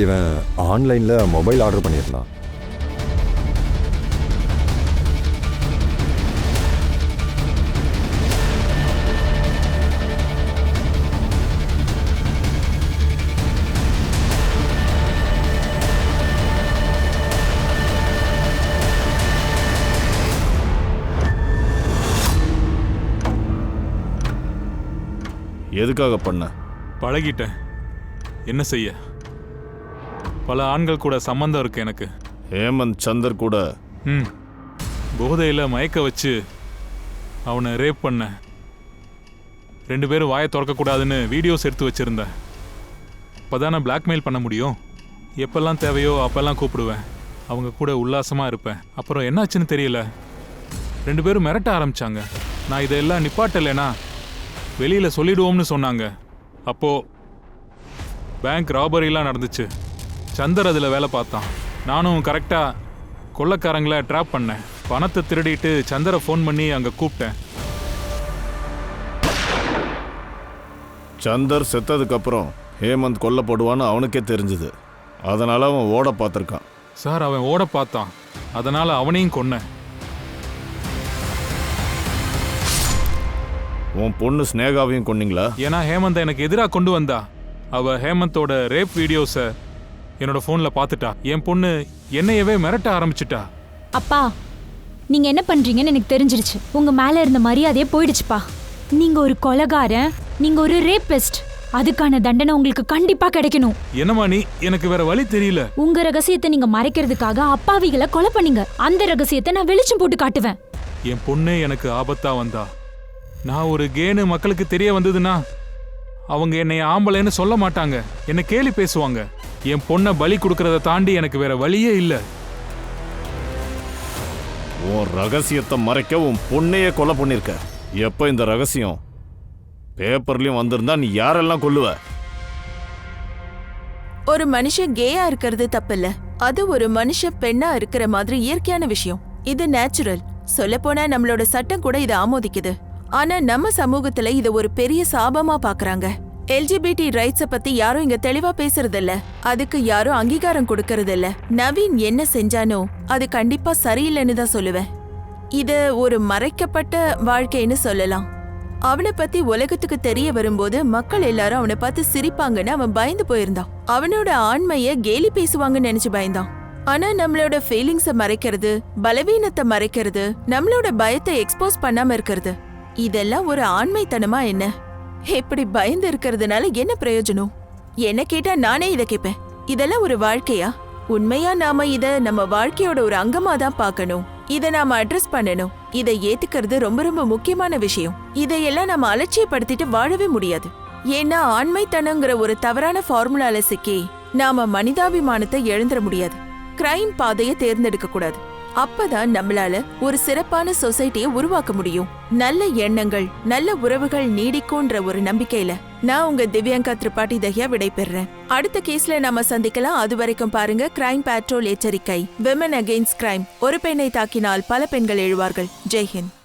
இவன் ஆன்லைனில் மொபைல் ஆர்டர் பண்ணியிருந்தான். எதுக்காக பண்ண? பழகிட்டேன், என்ன செய்ய. பல ஆண்கள் கூட சம்பந்தம் இருக்கு எனக்கு. ஹேமந்த் சந்தர் கூட? போதையில் மயக்க வச்சு அவனை ரேப் பண்ண. 2 பேரும் வாயை திறக்கக்கூடாதுன்னு வீடியோஸ் எடுத்து வச்சிருந்தேன். அப்போதானே பிளாக்மெயில் பண்ண முடியும். எப்பெல்லாம் தேவையோ அப்பெல்லாம் கூப்பிடுவேன். அவங்க கூட உல்லாசமாக இருப்பேன். அப்புறம் என்னாச்சுன்னு தெரியல, 2 பேரும் மிரட்ட ஆரம்பித்தாங்க. நான் இதெல்லாம் நிப்பாட்டலைனா வெளியில் சொல்லிடுவோம்னு சொன்னாங்க. அப்போது பேங்க் ராபரிலாம் நடந்துச்சு. சந்தர் அதில் வேலை பார்த்தான். நானும் கரெக்டாக கொள்ளைக்காரங்களை ட்ராப் பண்ணேன். பணத்தை திருடிட்டு சந்தரை ஃபோன் பண்ணி அங்கே கூப்பிட்டேன். சந்தர் செத்ததுக்கப்புறம் ஹேமந்த் கொல்லப்படுவான்னு அவனுக்கே தெரிஞ்சுது. அதனால் அவன் ஓட பார்த்துருக்கான். சார் அவன் ஓட பார்த்தான், அதனால் அவனையும் கொன்னேன். உன் பொண்ணு ஸ்னேகாவையும் கொன்னீங்களா? ஏன்னா ஹேமந்தை எனக்கு எதிராக கொண்டு வந்தா. அவள் ஹேமந்தோட ரேப் வீடியோஸை என்னோட ஃபோனில் பார்த்துட்டா. என் பொண்ணு என்னையவே மிரட்ட ஆரம்பிச்சிட்டா. அப்பா, நீங்க என்ன பண்றீங்கன்னு எனக்கு தெரிஞ்சிருச்சு. உங்க மேல இருந்த மரியாதையே போயிடுச்சுப்பா. நீங்க ஒரு கொலைகாரன், நீங்க ஒரு ரேபிஸ்ட். அதுக்கான தண்டனை உங்களுக்கு கண்டிப்பா கிடைக்கணும். என்னம்மா நீ? எனக்கு வேற வழி தெரியல. உங்க ரகசியத்தை நீங்க மறைக்கிறதுக்காக அப்பாவிகளை கொலை பண்ணீங்க. அந்த ரகசியத்தை நான் வெளிச்சம் போட்டு காட்டுவேன். என் பொண்ணே எனக்கு ஆபத்தா வந்தா, நான் ஒரு கேனு மக்களுக்கு தெரிய வந்ததுன்னா அவங்க என்னை ஆம்பளைன்னு சொல்ல மாட்டாங்க, என்னை கேலி பேசுவாங்க. என் பொண்ணை பலி கொடுக்கறத தாண்டி எனக்கு வேற வழியே இல்லை. உன் ரகசியத்தை மறைக்க உன் பொண்ணையே கொலை பண்ணிருக்க. எப்ப இந்த ரகசியம் பேப்பர்லயும் வந்திருந்தா நீ யாரெல்லாம் கொல்லுவ? ஒரு மனுஷன் கேயா இருக்கிறது தப்பில்ல. அது ஒரு மனுஷ பெண்ணா இருக்கிற மாதிரி இயற்கையான விஷயம். இது நேச்சுரல். சொல்லப்போனா நம்மளோட சட்டம் கூட இதை ஆமோதிக்குது. ஆனா நம்ம சமூகத்துல இத ஒரு பெரிய சாபமா பாக்குறாங்க. எல்ஜிபிடி ரைட்ஸ பத்தி யாரும் இங்க தெளிவா பேசுறது இல்ல. அதுக்கு யாரும் அங்கீகாரம் கொடுக்கறது இல்ல. நவீன் என்ன செஞ்சானோ அது கண்டிப்பா சரியில்லைன்னு தான் சொல்லுவேன். இத ஒரு மறைக்கப்பட்ட வாழ்க்கைன்னு சொல்லலாம். அவனை பத்தி உலகத்துக்கு தெரிய வரும்போது மக்கள் எல்லாரும் அவனை பார்த்து சிரிப்பாங்கன்னு அவன் பயந்து போயிருந்தான். அவனோட ஆண்மைய கேலி பேசுவாங்கன்னு நினைச்சு பயந்தான். ஆனா நம்மளோட ஃபீலிங்ஸ மறைக்கிறது, பலவீனத்தை மறைக்கிறது, நம்மளோட பயத்தை எக்ஸ்போஸ் பண்ணாம இருக்கிறது, இதெல்லாம் ஒரு ஆண்மைத்தனமா என்ன? இப்படி பயந்து இருக்கிறதுனால என்ன பிரயோஜனம்? என்ன கேட்டா நானே இத கேட்பேன். இதெல்லாம் ஒரு வாழ்க்கையா? உண்மையா நாம இத நம்ம வாழ்க்கையோட ஒரு அங்கமா தான் பார்க்கணும். இத நாம அட்ரஸ் பண்ணணும். இதை ஏத்துக்கிறது ரொம்ப ரொம்ப முக்கியமான விஷயம். இதையெல்லாம் நாம அலட்சியப்படுத்திட்டு வாழவே முடியாது. ஏன்னா ஆண்மைத்தனங்கிற ஒரு தவறான ஃபார்முலால சிக்கி நாம மனிதாபிமானத்தை எழுந்துட முடியாது. கிரைம் பாதையை தேர்ந்தெடுக்க கூடாது. அப்பதான் நம்மளால ஒரு சிறப்பான சொசைட்டியை உருவாக்க முடியும். நல்ல எண்ணங்கள், நல்ல உறவுகள் நீடிக்கும்ன்ற ஒரு நம்பிக்கையில நான் உங்க திவ்யாங்கா திரிபாட்டி தஹியா விடைபெறேன். அடுத்த கேஸ்ல நாம சந்திக்கலாம். அது வரைக்கும் பாருங்க கிரைம் பேட்ரோல் எச்சரிக்கை. Women against crime. ஒரு பெண்ணை தாக்கினால் பல பெண்கள் எழுவார்கள். ஜெய்ஹிந்த்.